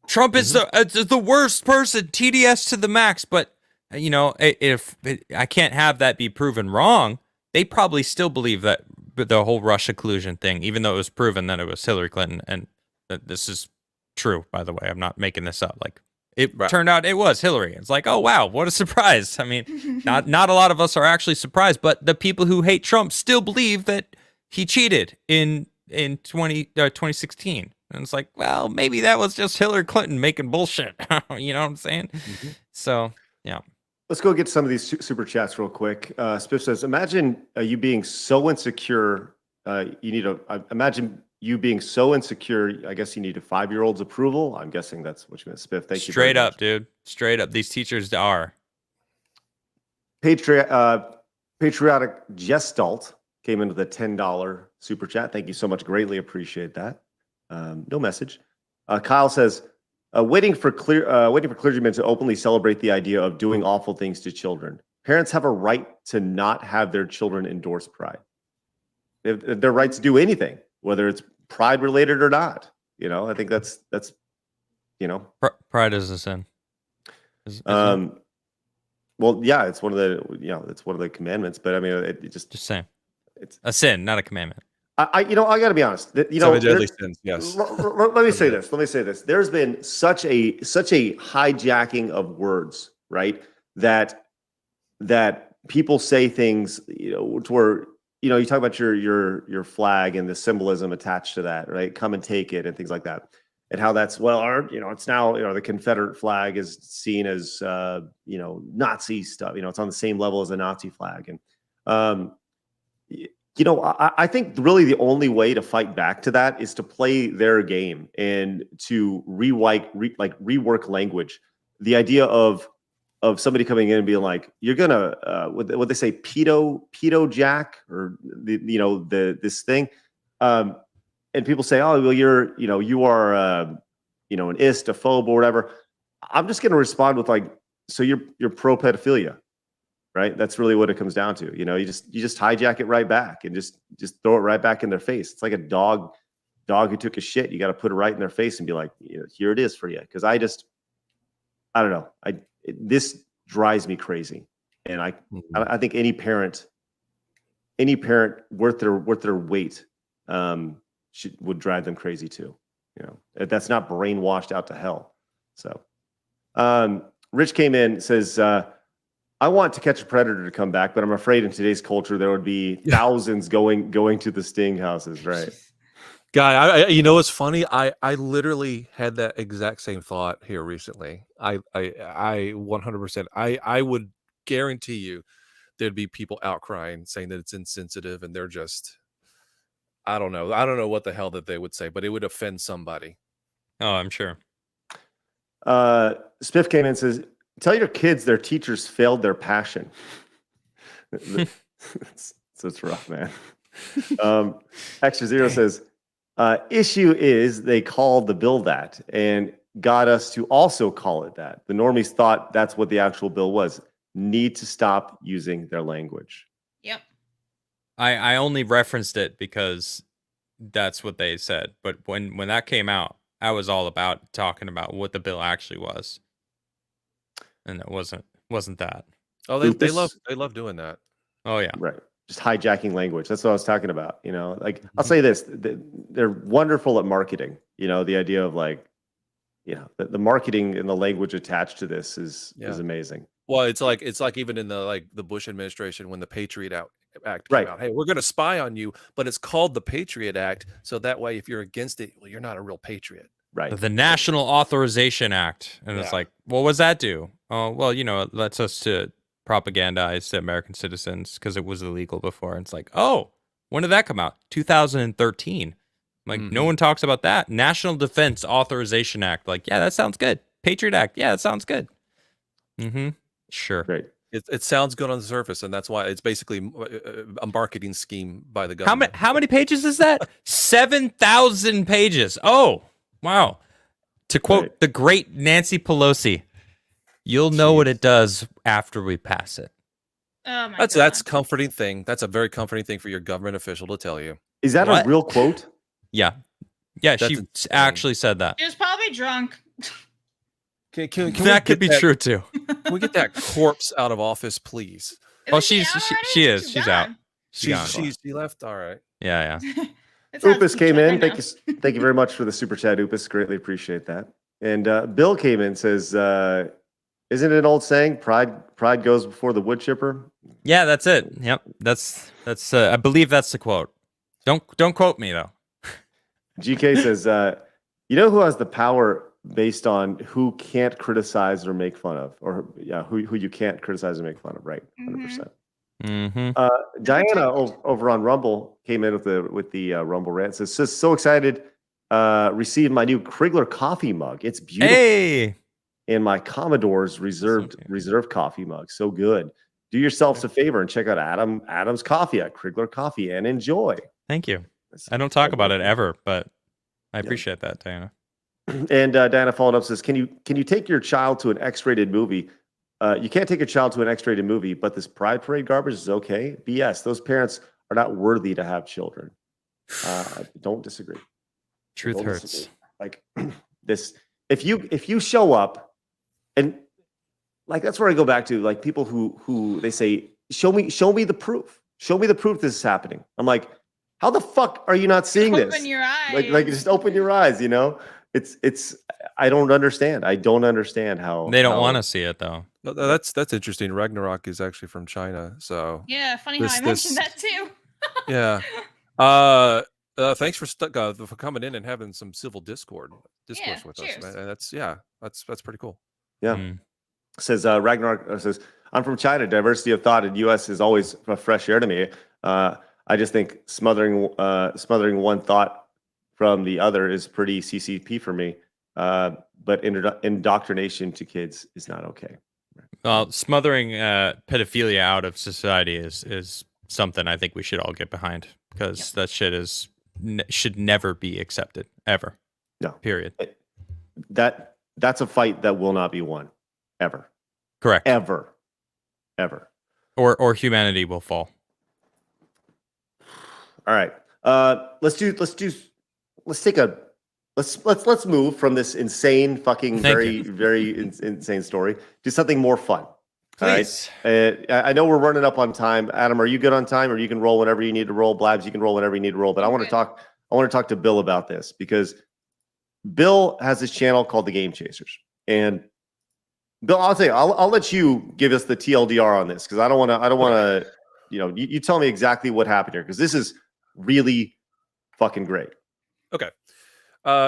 Trump is the worst person, TDS to the max. But if I can't have that be proven wrong, they probably still believe that the whole Russia collusion thing, even though it was proven that it was Hillary Clinton, and that this is true, by the way. I'm not making this up. Like it turned out it was Hillary. It's like, oh wow, what a surprise. I mean, not a lot of us are actually surprised, but the people who hate Trump still believe that he cheated in 2016. And it's like, well, maybe that was just Hillary Clinton making bullshit. You know what I'm saying? So, yeah. Let's go get some of these super chats real quick. Spiff says, imagine you being so insecure. Imagine you being so insecure. I guess you need a 5-year-old's approval. I'm guessing that's what you meant, Spiff. Thank you. Straight up, dude. Straight up. These teachers are. Patriotic Gestalt came into the $10 super chat. Thank you so much. Greatly appreciate that. No message. Kyle says, waiting for clergymen to openly celebrate the idea of doing awful things to children. Parents have a right to not have their children endorse pride. They have their right to do anything, whether it's pride related or not. I think that's pride is a sin. Well, yeah, it's one of the commandments. But I mean, it just saying, it's a sin, not a commandment. I got to be honest. Seven deadly sins. Yes. Let me say this. There's been such a hijacking of words, right? That people say things, to where you talk about your flag and the symbolism attached to that, right? Come and take it and things like that, and how that's it's now the Confederate flag is seen as Nazi stuff. It's on the same level as a Nazi flag, and I think really the only way to fight back to that is to play their game and to rework language. The idea of somebody coming in and being like, you're gonna what they say, pedo jack, or this thing, and people say, oh well, you are an ist, a phobe, or whatever. I'm just gonna respond with like, so you're pro pedophilia. Right, that's really what it comes down to. You just hijack it right back and just throw it right back in their face. It's like a dog who took a shit. You got to put it right in their face and be like, here it is for you. Because I don't know. This drives me crazy, and I think any parent worth their weight would drive them crazy too. That's not brainwashed out to hell. So, Rich came in, says, I want To Catch a Predator to come back, but I'm afraid in today's culture there would be thousands going to the Sting houses, right? Guy, it's funny. I literally had that exact same thought here recently. I 100%. I would guarantee you there'd be people outcrying, saying that it's insensitive, and they're just, I don't know what the hell that they would say, but it would offend somebody. Oh, I'm sure. Spiff came in and says, tell your kids their teachers failed their passion. It's rough, man. Extra Zero says, issue is they called the bill that and got us to also call it that. The normies thought that's what the actual bill was. Need to stop using their language. Yep. I only referenced it because that's what they said. But when that came out, I was all about talking about what the bill actually was. And it wasn't that. Oh, they love doing that. Oh yeah, right. Just hijacking language. That's what I was talking about. I'll say this: they're wonderful at marketing. The idea of the marketing and the language attached to this is amazing. Well, it's like even in the Bush administration when the Patriot Act came out. Hey, we're going to spy on you, but it's called the Patriot Act, so that way if you're against it, well, you're not a real patriot. Right. The National Authorization Act. And it's like, well, what does that do? Oh, well, it lets us to propagandize to American citizens because it was illegal before. And it's like, oh, when did that come out? 2013. Like, no one talks about that. National Defense Authorization Act. Like, yeah, that sounds good. Patriot Act. Yeah, that sounds good. Sure. Great. It sounds good on the surface, and that's why it's basically a marketing scheme by the government. How many pages is that? 7,000 pages. Oh, wow. To quote Right. the great Nancy Pelosi, you'll know what it does after we pass it. Oh my That's god. comforting thing. That's a very comforting thing for your government official to tell you. Is that What? a real quote? Yeah. Yeah, That's she insane. actually said that. She was probably drunk. Can we That could get be true too. Can we get that corpse out of office, please? Oh, Isn't she out already? she is. She's out. gone. She's gone. She left. All right. Yeah, yeah. It's not Upus came check in. right Thank you very much for the super chat, Upus. Greatly appreciate that. And Bill came in, says, isn't it an old saying, pride goes before the wood chipper? Yeah, that's it. Yep. That's I believe that's the quote. Don't quote me though. GK says, you know who has the power based on who can't criticize or make fun of, or who you can't criticize or make fun of, right? 100%. Mm-hmm. Diana over on Rumble came in with the Rumble rant. Says, so excited, received my new Krigler coffee mug. It's beautiful. Hey. And my Commodore's reserve coffee mug. So good. Do yourselves a favor and check out Adam's coffee at Krigler Coffee and enjoy. Thank you. I don't talk about it ever, but I appreciate that, Diana. And Diana followed up, says, can you take your child to an X-rated movie? You can't take your child to an X-rated movie, but this Pride Parade garbage is okay. BS. Those parents are not worthy to have children. Don't disagree. Truth Don't hurts. disagree. Like this, if you show up, and like that's where I go back to, like people who they say, show me the proof. Show me the proof this is happening. I'm like, how the fuck are you not seeing this? Open your eyes. Like just open your eyes, you know? It's I don't understand. I don't understand how They don't want to see it though. No, that's interesting. Ragnarok is actually from China, so Yeah, funny This- how I mentioned that too. yeah. Thanks for coming in and having some civil discourse with cheers. us. That's pretty cool. Yeah. Mm. Says Ragnarok says, I'm from China. Diversity of thought in U.S. is always a fresh air to me. I just think smothering one thought from the other is pretty CCP for me. But indoctrination to kids is not okay. Smothering pedophilia out of society is something I think we should all get behind, because that shit should never be accepted ever. No. Period. That's a fight that will not be won ever. Correct. Ever. Or humanity will fall. All right. Let's move from this insane fucking very insane story to something more fun. Please. All right. I know we're running up on time. Adam, are you good on time, or you can roll whenever you need to roll? Blabs, you can roll whenever you need to roll. But I want to talk to Bill about this, because Bill has this channel called The Game Chasers. And Bill, I'll tell you, I'll let you give us the TLDR on this, because I don't want to, you tell me exactly what happened here, because this is really fucking great. Okay.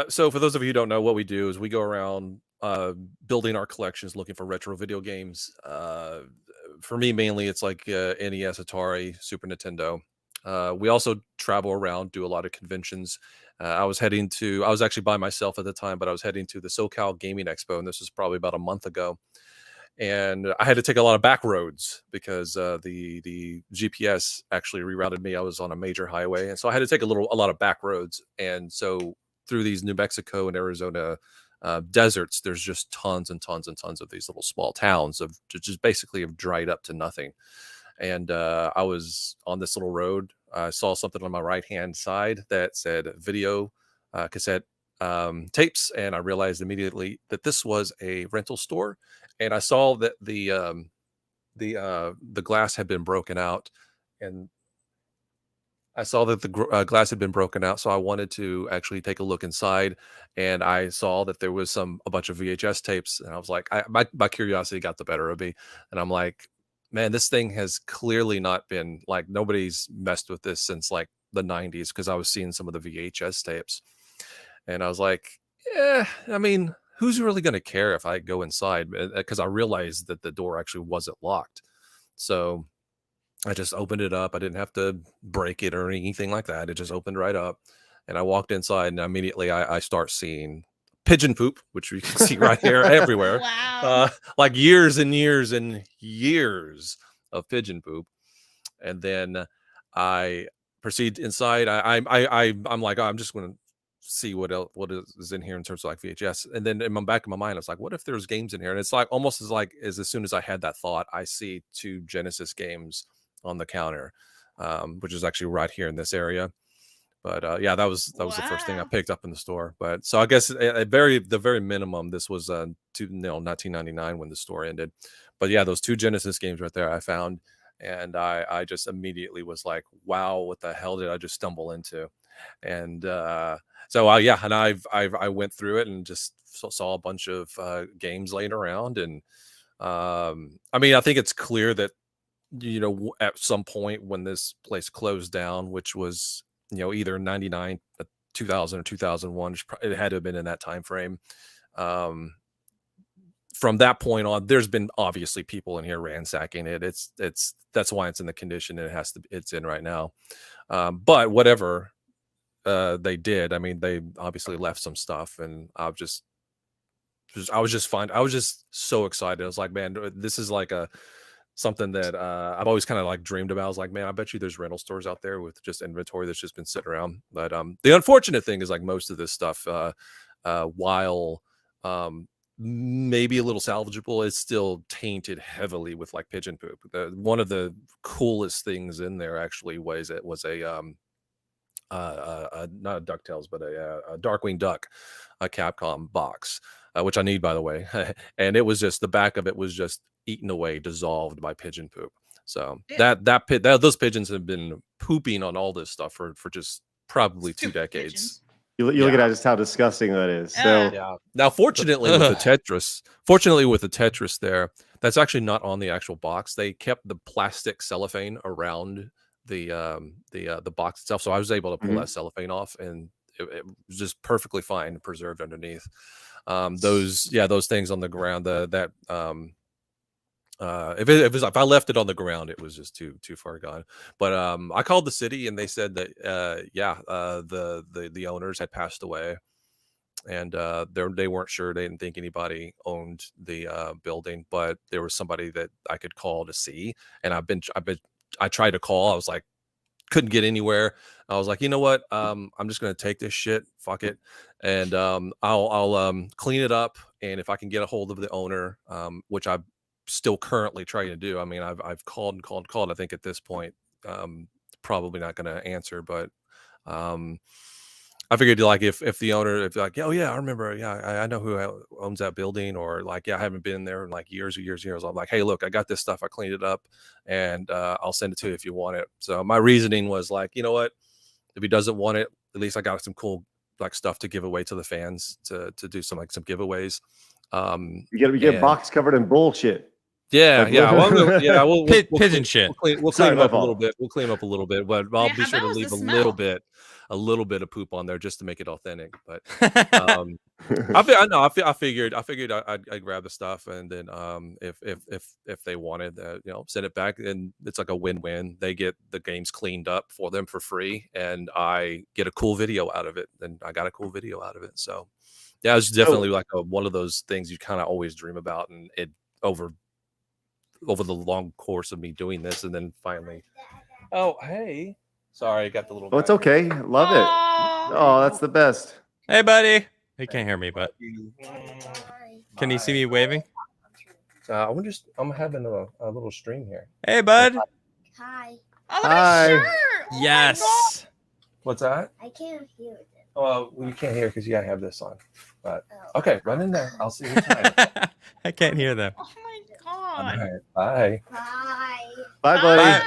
So for those of you who don't know, what we do is we go around building our collections, looking for retro video games. For me, mainly it's like NES, Atari, Super Nintendo. We also travel around, do a lot of conventions. I was actually by myself at the time, but I was heading to the SoCal Gaming Expo, and this was probably about a month ago. And I had to take a lot of back roads because the GPS actually rerouted me. I was on a major highway, and so I had to take a lot of back roads. And so through these New Mexico and Arizona deserts, there's just tons and tons and tons of these little small towns of just basically have dried up to nothing. And I was on this little road. I saw something on my right hand side that said video cassette tapes, and I realized immediately that this was a rental store. And I saw that the glass had been broken out, and I saw that the glass had been broken out. So I wanted to actually take a look inside, and I saw that there was a bunch of VHS tapes, and I was like, my curiosity got the better of me, and I'm like, man, this thing has clearly not been, like, nobody's messed with this since like the 90s, because I was seeing some of the VHS tapes, and I was like, yeah, I mean, who's really going to care if I go inside? Because I realized that the door actually wasn't locked. So I just opened it up. I didn't have to break it or anything like that. It just opened right up. And I walked inside, and immediately I start seeing pigeon poop, which you can see right here everywhere. Wow. Like years and years and years of pigeon poop. And then I proceed inside. I'm like, oh, I'm just going to see what is in here in terms of like VHS. And then in the back of my mind, I was like, what if there's games in here? And it's like almost as soon as I had that thought, I see 2 Genesis games on the counter, which is actually right here in this area. But yeah, that was the first thing I picked up in the store. But so I guess the very minimum, this was 1999 when the store ended. But yeah, those 2 Genesis games right there I found, and I just immediately was like, wow, what the hell did I just stumble into? And so yeah, and I went through it and just saw a bunch of games laying around, and I mean, I think it's clear that at some point when this place closed down, which was either 99, 2000 or 2001, it had to have been in that time frame. From that point on, there's been obviously people in here ransacking it. That's why it's in the condition it's in right now. But whatever they did, I mean, they obviously left some stuff, and I was just so excited. I was like, man, this is like something that I've always kind of like dreamed about. I was like, man, I bet you there's rental stores out there with just inventory that's just been sitting around. But the unfortunate thing is, like, most of this stuff, while maybe a little salvageable, it's still tainted heavily with like pigeon poop. One of the coolest things in there actually was a not a DuckTales, but a Darkwing Duck, a Capcom box, which I need, by the way. And it was just, the back of it was just eaten away, dissolved by pigeon poop. So those pigeons have been pooping on all this stuff for just probably 2 decades. Pigeons. You look at just how disgusting that is. So yeah. Now, fortunately with the Tetris there, that's actually not on the actual box. They kept the plastic cellophane around the box itself, so I was able to pull that cellophane off, and it was just perfectly fine, preserved underneath. Those things on the ground, if I left it on the ground, it was just too far gone. But I called the city, and they said that the owners had passed away, and they weren't sure. They didn't think anybody owned the building, but there was somebody that I could call to see. And I tried to call. I was like, couldn't get anywhere. I was like, you know what? I'm just gonna take this shit. Fuck it, and I'll clean it up. And if I can get a hold of the owner, which I'm still currently trying to do. I mean, I've called. I think at this point, probably not going to answer, but I figured, like, if the owner, if like, oh yeah, I remember, yeah, I know who owns that building, or like, yeah, I haven't been there in like years. I'm like, hey, look, I got this stuff. I cleaned it up, and I'll send it to you if you want it. So my reasoning was like, you know what? If he doesn't want it, at least I got some cool like stuff to give away to the fans to do some giveaveaways. You get a box covered in bullshit. Yeah, we'll pigeon shit. We'll clean up a little bit. We'll clean up a little bit, but I'll be sure to leave a little bit of poop on there just to make it authentic. But I figured I'd grab the stuff, and then if they wanted, send it back, and it's like a win-win. They get the games cleaned up for them for free, and I get a cool video out of it. And I got a cool video out of it. So yeah, it's definitely like one of those things you kind of always dream about, and it over the long course of me doing this, and then finally, oh hey, sorry, I got the little. Oh, it's okay. Love it. Oh, that's the best. Hey, buddy. He can't hear me, but can you see me waving? I'm having a little stream here. Hey, bud. Hi. Oh, look Hi. at his shirt. Oh my Yes. What's that? I can't hear it. Well, you can't hear because you gotta have this on. But okay, run in there. I'll see you time. I can't hear them. Oh my All god. right, bye. Bye. Bye, buddy. Bye.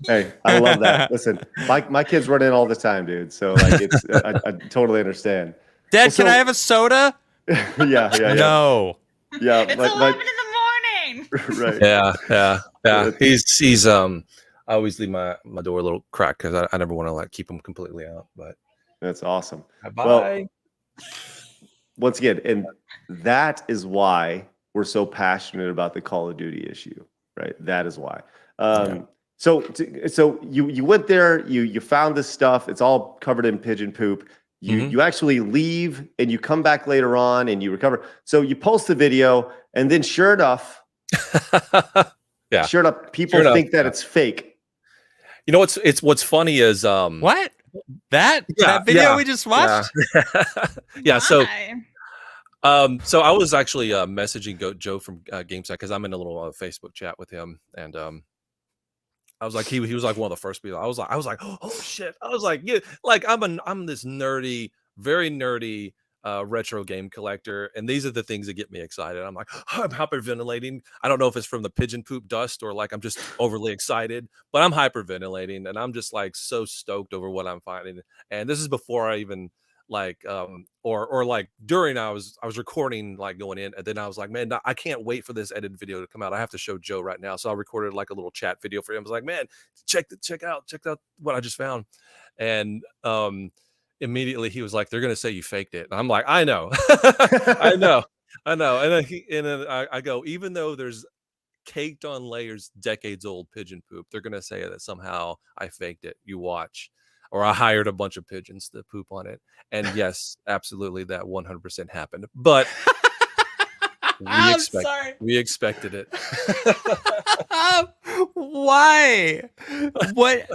Hey, I love that. Listen, my kids run in all the time, dude. So like, it's I totally understand. Dad, Well, so- can I have a soda? yeah. No. Yeah, It's 11 in the morning. right. Yeah. He's I always leave my door a little crack because I never want to like keep him completely out. But That's awesome. bye. Well, once again, and that is why we're so passionate about the Call of Duty issue, right? That is why. So you went there, you found this stuff. It's all covered in pigeon poop. You actually leave and you come back later on and you recover. So you post the video, and then sure enough, people think that it's fake. You know what's funny is What? that video we just watched. Yeah. So Why? so I was actually messaging Joe from GameSide because I'm in a little Facebook chat with him, and I was like, he was like one of the first people. I was like, oh shit! I was like, yeah, like I'm this nerdy, very nerdy retro game collector, and these are the things that get me excited. I'm like, oh, I'm hyperventilating. I don't know if it's from the pigeon poop dust or like I'm just overly excited, but I'm hyperventilating, and I'm just like so stoked over what I'm finding. And this is before I even like or like during I was recording like going in, and then I was like, man, I can't wait for this edited video to come out. I have to show Joe right now. So I recorded like a little chat video for him. I was like, man, check out what I just found. And immediately he was like, they're gonna say you faked it. And I'm like, I know. I know. And then I go, even though there's caked on layers decades old pigeon poop, they're gonna say that somehow I faked it. You watch. Or I hired a bunch of pigeons to poop on it. And yes, absolutely, that 100% happened. But we expected it. Why? What?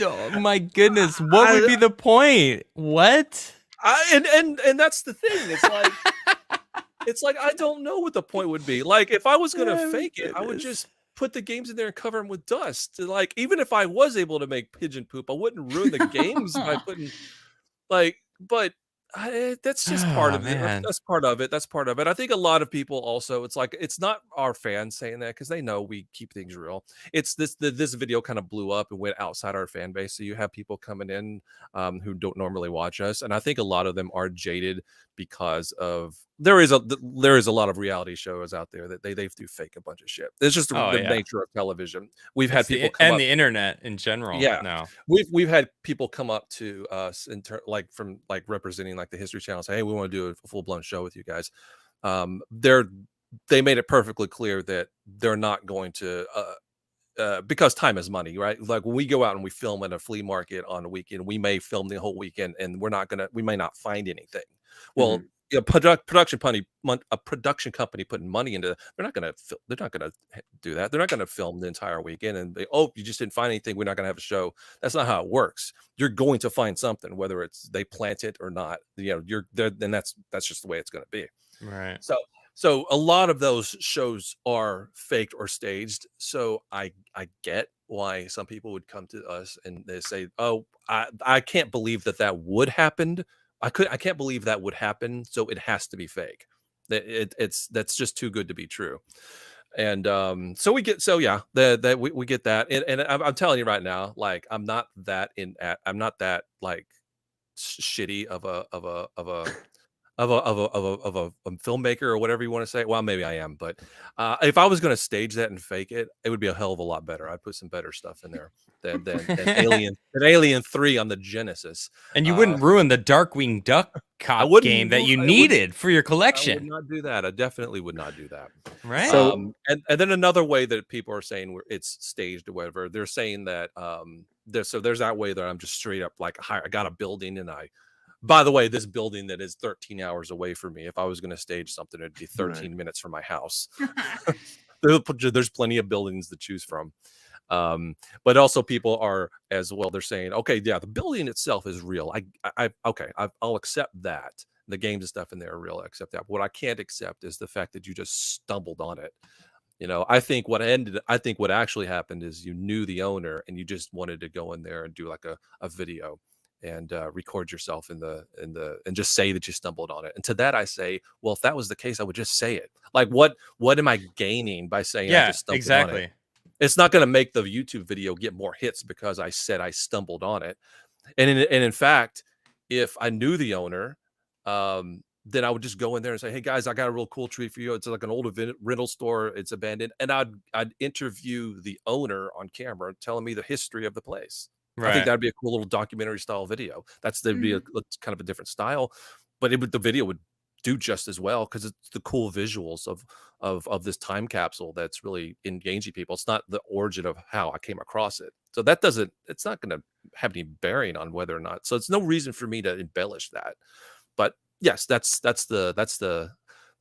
Oh my goodness! What would be the point? What? And that's the thing. It's like I don't know what the point would be. Like if I was gonna fake it, I would just put the games in there and cover them with dust. Like even if I was able to make pigeon poop, I wouldn't ruin the games by putting like. But that's just part of it. That's part of it. That's part of it. I think a lot of people also. It's like it's not our fans saying that because they know we keep things real. It's this video kind of blew up and went outside our fan base. So you have people coming in who don't normally watch us, and I think a lot of them are jaded because of there is a lot of reality shows out there that they do fake a bunch of shit. It's just the nature of television. We've had people come up, the internet in general. Yeah, no, we've had people come up to us like from like representing like the History Channel, say, hey, we want to do a full blown show with you guys. They made it perfectly clear that they're not going to. Because time is money, right? Like when we go out and we film at a flea market on a weekend, we may film the whole weekend and we may not find anything. Well, a production company putting money into they're not going to do that. They're not going to film the entire weekend and you just didn't find anything, we're not going to have a show. That's not how it works. You're going to find something, whether it's they plant it or not. You're there, and that's just the way it's going to be. Right. So a lot of those shows are faked or staged. So I get why some people would come to us and they say, "Oh, I can't believe that would happen. I can't believe that would happen. So it has to be fake. That's just too good to be true." And so we get we get that. And I'm telling you right now, like I'm not that like shitty of a filmmaker or whatever you want to say. Well, maybe I am, but if I was going to stage that and fake it, it would be a hell of a lot better. I'd put some better stuff in there than Alien 3 on the Genesis. And you wouldn't ruin the Darkwing Duck cop game that you needed for your collection. I would not do that. I definitely would not do that. Right. So, and then another way that people are saying it's staged or whatever, they're saying that there's that way that I'm just straight up like, I got a building and by the way, this building that is 13 hours away from me, if I was going to stage something, it'd be 13 minutes from my house. There's plenty of buildings to choose from. But also people are as well. They're saying, okay, yeah, the building itself is real. I'll accept that. The games and stuff in there are real. I accept that. But what I can't accept is the fact that you just stumbled on it. I think what actually happened is you knew the owner and you just wanted to go in there and do like a video and record yourself and just say that you stumbled on it. And to that I say, well, if that was the case, I would just say it. Like what am I gaining by saying I just stumbled on it? It's not going to make the YouTube video get more hits because I said I stumbled on it. And in fact, if I knew the owner, then I would just go in there and say, hey guys, I got a real cool treat for you. It's like an old rental store. It's abandoned. And I'd interview the owner on camera telling me the history of the place. Right. I think that'd be a cool little documentary style video. That'd be a kind of a different style, but the video would do just as well because it's the cool visuals of this time capsule that's really engaging people. It's not the origin of how I came across it. So it's not going to have any bearing on whether or not. So it's no reason for me to embellish that. But yes, that's the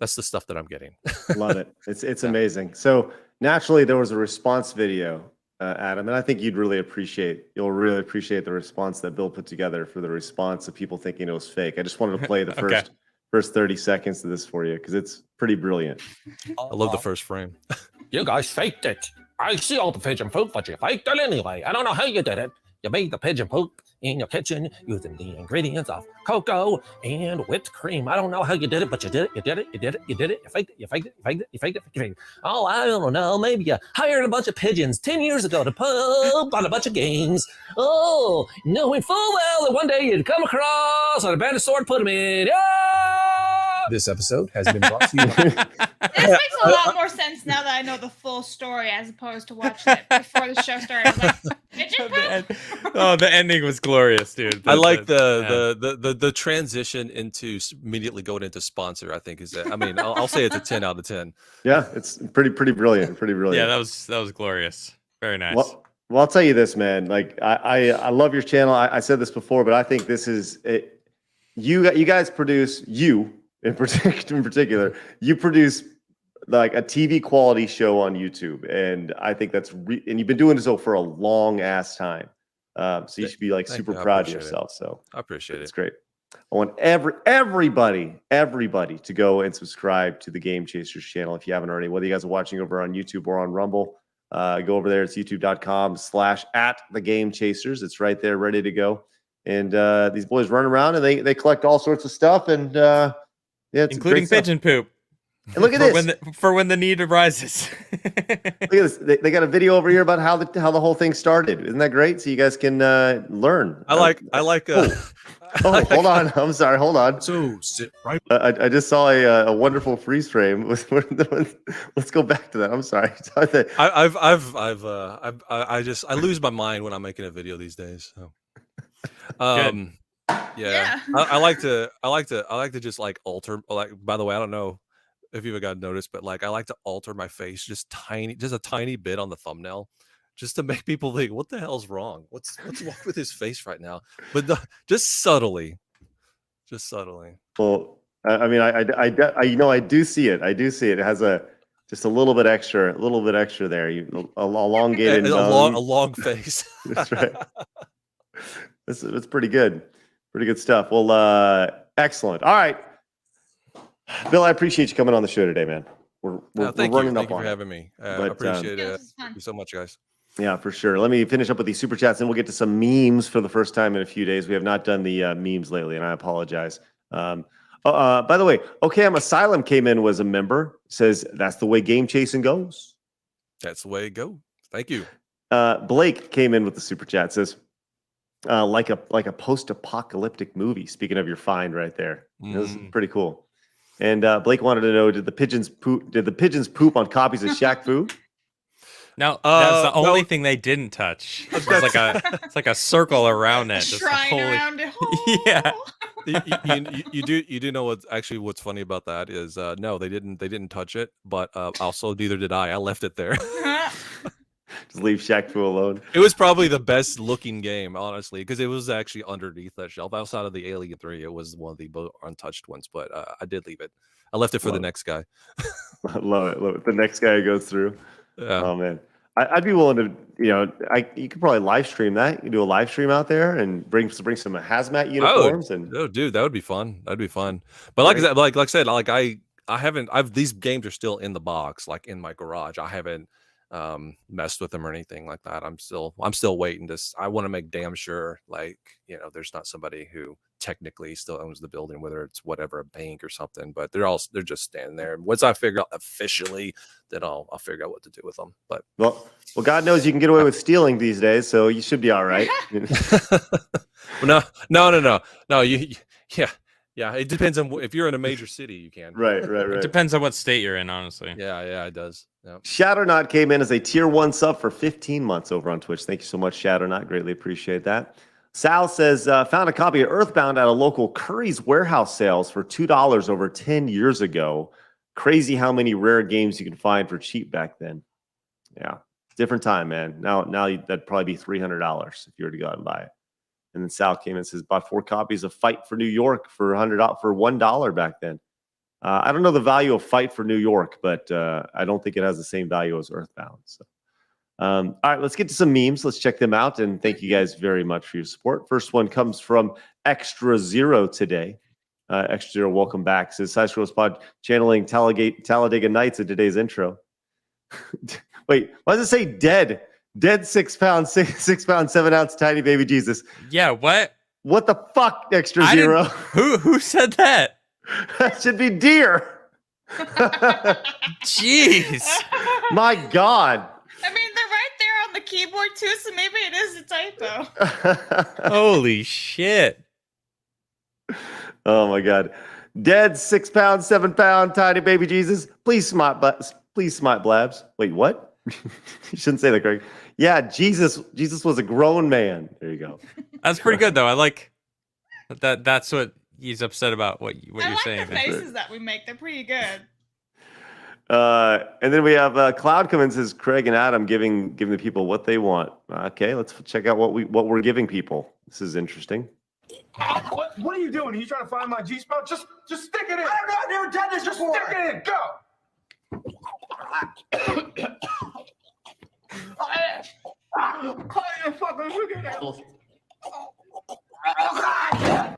stuff that I'm getting. Love it. It's amazing. So naturally there was a response video Adam, and I think you'll really appreciate the response that Bill put together for the response of people thinking it was fake. I just wanted to play the Okay. first 30 seconds of this for you because it's pretty brilliant. I love the first frame. You guys faked it. I see all the pigeon poop, but you faked it anyway. I don't know how you did it. You made the pigeon poop in your kitchen using the ingredients of cocoa and whipped cream. I don't know how you did it, but you did it. You did it. You did it. You did it. You faked it. You faked it. You faked it. You faked it. You faked it. Oh, I don't know. Maybe you hired a bunch of pigeons 10 years ago to poop on a bunch of games. Oh, knowing full well that one day you'd come across an abandoned sword, put them in. Yeah! This episode has been brought to you by This makes a lot more sense now that I know the full story as opposed to watching it before the show started. Like, pigeon poop? Oh, the ending was glorious, dude. I like the transition into immediately going into sponsor. I think is it. I mean, I'll say it's a 10 out of 10. Yeah, it's pretty brilliant. Pretty brilliant. Yeah, that was glorious. Very nice. Well, I'll tell you this, man. Like I love your channel. I said this before, but I think this is it. You guys produce in particular. You produce like a TV quality show on YouTube, and I think that's and you've been doing this for a long ass time. So you should be like super proud of yourself. So I appreciate it's it. great. I want everybody to go and subscribe to the Game Chasers channel if you haven't already. Whether you guys are watching over on YouTube or on Rumble, go over there. It's youtube.com/@thegamechasers. It's right there, ready to go. And these boys run around and they collect all sorts of stuff, and yeah, it's including pigeon poop. And look at this for when the need arises. Look at this. They got a video over here about how the whole thing started. Isn't that great? So you guys can learn. I like. Oh, hold on. I'm sorry. Hold on. So sit right. I just saw a wonderful freeze frame. Let's go back to that. I'm sorry. I lose my mind when I'm making a video these days. So. Yeah. I like to just like alter. Like, by the way, I don't know if you've got noticed, but like I like to alter my face just a tiny bit on the thumbnail, just to make people think, what the hell's wrong? What's wrong with his face right now? But just subtly. Well, I mean, I do see it. I do see it. It has just a little bit extra there. You elongated, a long face. That's right. It's pretty good. Pretty good stuff. Well, excellent. All right, Bill, I appreciate you coming on the show today, man. We're running up Thank you on for it. having me. I But, appreciate Yeah, it. this is fun. Thank you so much, guys. Yeah, for sure. Let me finish up with these super chats, and we'll get to some memes for the first time in a few days. We have not done the memes lately, and I apologize. By the way, OK, I'm Asylum came in, was a member. Says that's the way game chasing goes. That's the way it goes. Thank you. Blake came in with the super chat. Says like a post-apocalyptic movie. Speaking of your find right there, this is pretty cool. And Blake wanted to know: Did the pigeons poop on copies of Shaq Fu? No, that's the only thing they didn't touch. It's like a circle around it. Just Shrine around it. Yeah. You do know what's funny about that is no, they didn't touch it, but also neither did I left it there. Just leave Shaq Fu alone. It was probably the best looking game, honestly, because it was actually underneath that shelf. Outside of the Alien 3, it was one of the untouched ones, but I did leave it. I left it for the next guy. Love it. The next guy who goes through. Yeah. Oh man, I'd be willing to. You could probably live stream that. You can do a live stream out there and bring some hazmat uniforms. Oh, dude, that would be fun. That'd be fun. But like I said, these games are still in the box, like in my garage. I haven't messed with them or anything like that. I'm still waiting I want to make damn sure, like, there's not somebody who technically still owns the building, whether it's whatever, a bank or something, but they're just standing there. Once I figure out officially, then I'll figure out what to do with them. But well, God knows you can get away with stealing these days, so you should be all right. No. Yeah, it depends on if you're in a major city, you can. Right. It depends on what state you're in, honestly. Yeah, it does. Yep. Shadowknot came in as a tier 1 sub for 15 months over on Twitch. Thank you so much, Shadowknot. Greatly appreciate that. Sal says, found a copy of Earthbound at a local Curry's warehouse sales for $2 over 10 years ago. Crazy how many rare games you can find for cheap back then. Yeah, different time, man. Now that'd probably be $300 if you were to go out and buy it. And then Sal came and says, bought 4 copies of Fight for New York for $1 back then. I don't know the value of Fight for New York, but I don't think it has the same value as Earthbound. So All right, let's get to some memes. Let's check them out. And thank you guys very much for your support. First one comes from Extra Zero today. Extra Zero, welcome back. Says Side Scroll Pod channeling Talladega Nights in today's intro. Wait, why does it say dead? Dead 6 pounds, 6 pounds, 7 ounce tiny baby Jesus. Yeah, what? What the fuck, Extra Zero? Who said that? That should be deer. Jeez. My God. I mean, they're right there on the keyboard too, so maybe it is a typo. Holy shit. Oh my God. Dead 6 pound, 7 pound tiny baby Jesus. Please smart blabs. Wait, what? You shouldn't say that, Greg. Yeah, Jesus was a grown man. There you go. That's pretty good though. I like that. That's what he's upset about. What you're I like saying. the faces that we make. They're pretty good. And then we have Cloud come in and says Craig and Adam giving the people what they want. Okay, let's check out what we're giving people. This is interesting. What are you doing? Are you trying to find my G-spot? Just stick it in. I don't know. I've never done this before. Stick it in. Go.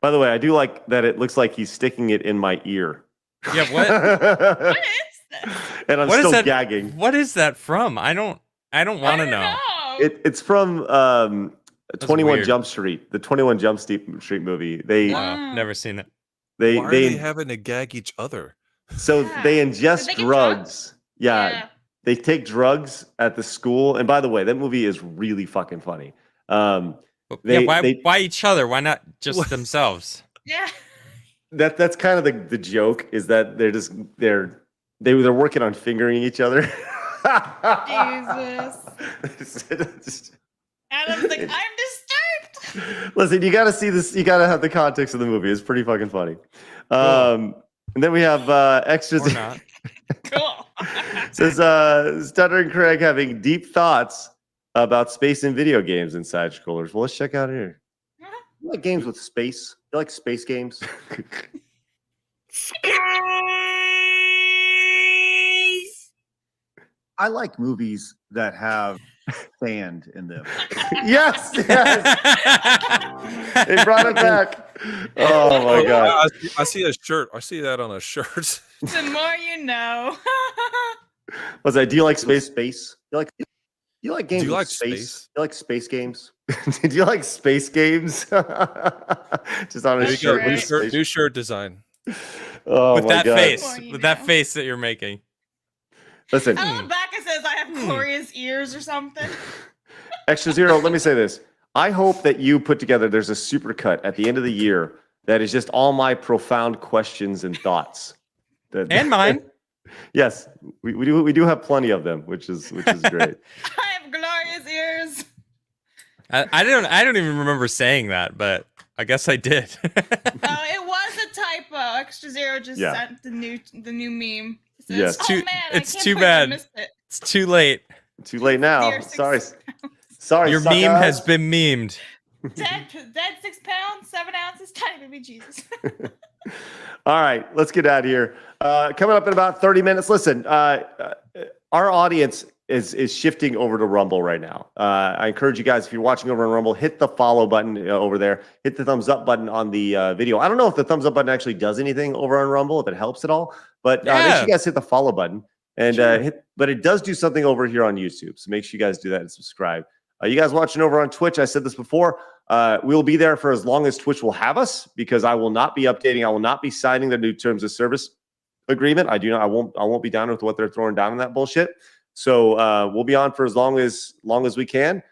By the way, I do like that it looks like he's sticking it in my ear. Yeah, what? What is this? And I'm What is still that? gagging. What is that from? I don't want to know. It's from 21 weird. Jump Street, the 21 Jump Street movie. Wow, never seen it. They Why are they having to gag each other? So Yeah. they ingest Did they get drugs. Yeah, Yeah. they take drugs at the school. And by the way, that movie is really fucking funny. Why each other? Why not just themselves? Yeah. That's kind of the joke is that they're working on fingering each other. Jesus. Adam's like, I'm disturbed. Listen, you got to see this. You got to have the context of the movie. It's pretty fucking funny. And then we have extras. Or not. Cool. Says Stuttering Craig having deep thoughts about space and video games in side scrollers. Well, let's check out here. You like games with space? You like space games? I like movies that have sand in them. Yes. They brought it back. Oh my God. I see a shirt. I see that on a shirt. The more you know. What's that? Do you like space? You like games Do you with like space? space? You like space games? Do you like space games? Just on a That's shirt. right. with New shirt design. Oh With my that God. face. Well, you With that know. face that you're making. Listen, I love back it says I have glorious ears or something. Extra Zero, let me say this. I hope that you put together, there's a supercut at the end of the year that is just all my profound questions and thoughts. And mine. Yes, we do have plenty of them, which is great. I have glorious ears. I don't even remember saying that, but I guess I did. It was a typo. Extra Zero just Yeah. sent the new meme. It says, Yes. Oh Too- man, it's I can't too believe I bad. missed it. It's too late. Too late now. Dear six Sorry. Your suckers. meme has been memed. Dead 6 pounds, 7 ounces, tiny baby Jesus. All right, let's get out of here. Coming up in about 30 minutes. Listen, our audience is shifting over to Rumble right now. I encourage you guys, if you're watching over on Rumble, hit the follow button over there. Hit the thumbs up button on the video. I don't know if the thumbs up button actually does anything over on Rumble, if it helps at all. But make sure you guys hit the follow button. And but it does do something over here on YouTube. So make sure you guys do that and subscribe. You guys watching over on Twitch, I said this before. We'll be there for as long as Twitch will have us, because I will not be updating. I will not be signing the new terms of service agreement. I won't be down with what they're throwing down in that bullshit. So we'll be on for as long as we can.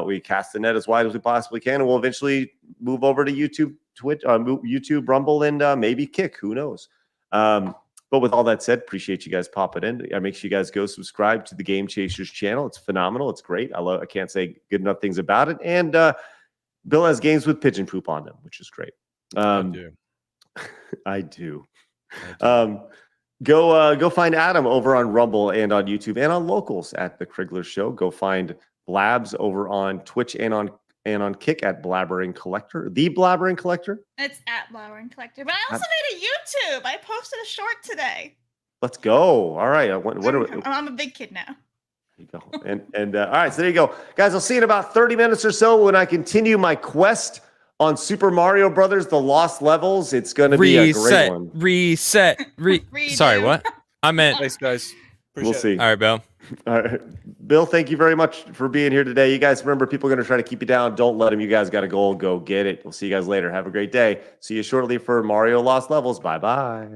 We cast the net as wide as we possibly can, and we'll eventually move over to YouTube, Twitch, YouTube, Rumble, and maybe Kick. Who knows? But with all that said, appreciate you guys popping in. Make sure you guys go subscribe to the Game Chasers channel. It's phenomenal. It's great. I can't say good enough things about it. And Bill has games with pigeon poop on them, which is great. I do. Go find Adam over on Rumble and on YouTube and on Locals at the Krigler Show. Go find Blabs over on Twitch and on Kick at Blabbering Collector, the Blabbering Collector. It's at Blabbering Collector. But I also made a YouTube. I posted a short today. Let's go. All right. What are we? I'm a big kid now. There you go. And all right, so there you go. Guys, I'll see you in about 30 minutes or so when I continue my quest on Super Mario Brothers, The Lost Levels. It's going to be a great one. Reset. Sorry, what? I meant. Thanks, guys. We'll see. All right, Bill. All right. Bill, thank you very much for being here today. You guys remember, people are going to try to keep you down. Don't let them. You guys got a goal. Go get it. We'll see you guys later. Have a great day. See you shortly for Mario Lost Levels. Bye-bye.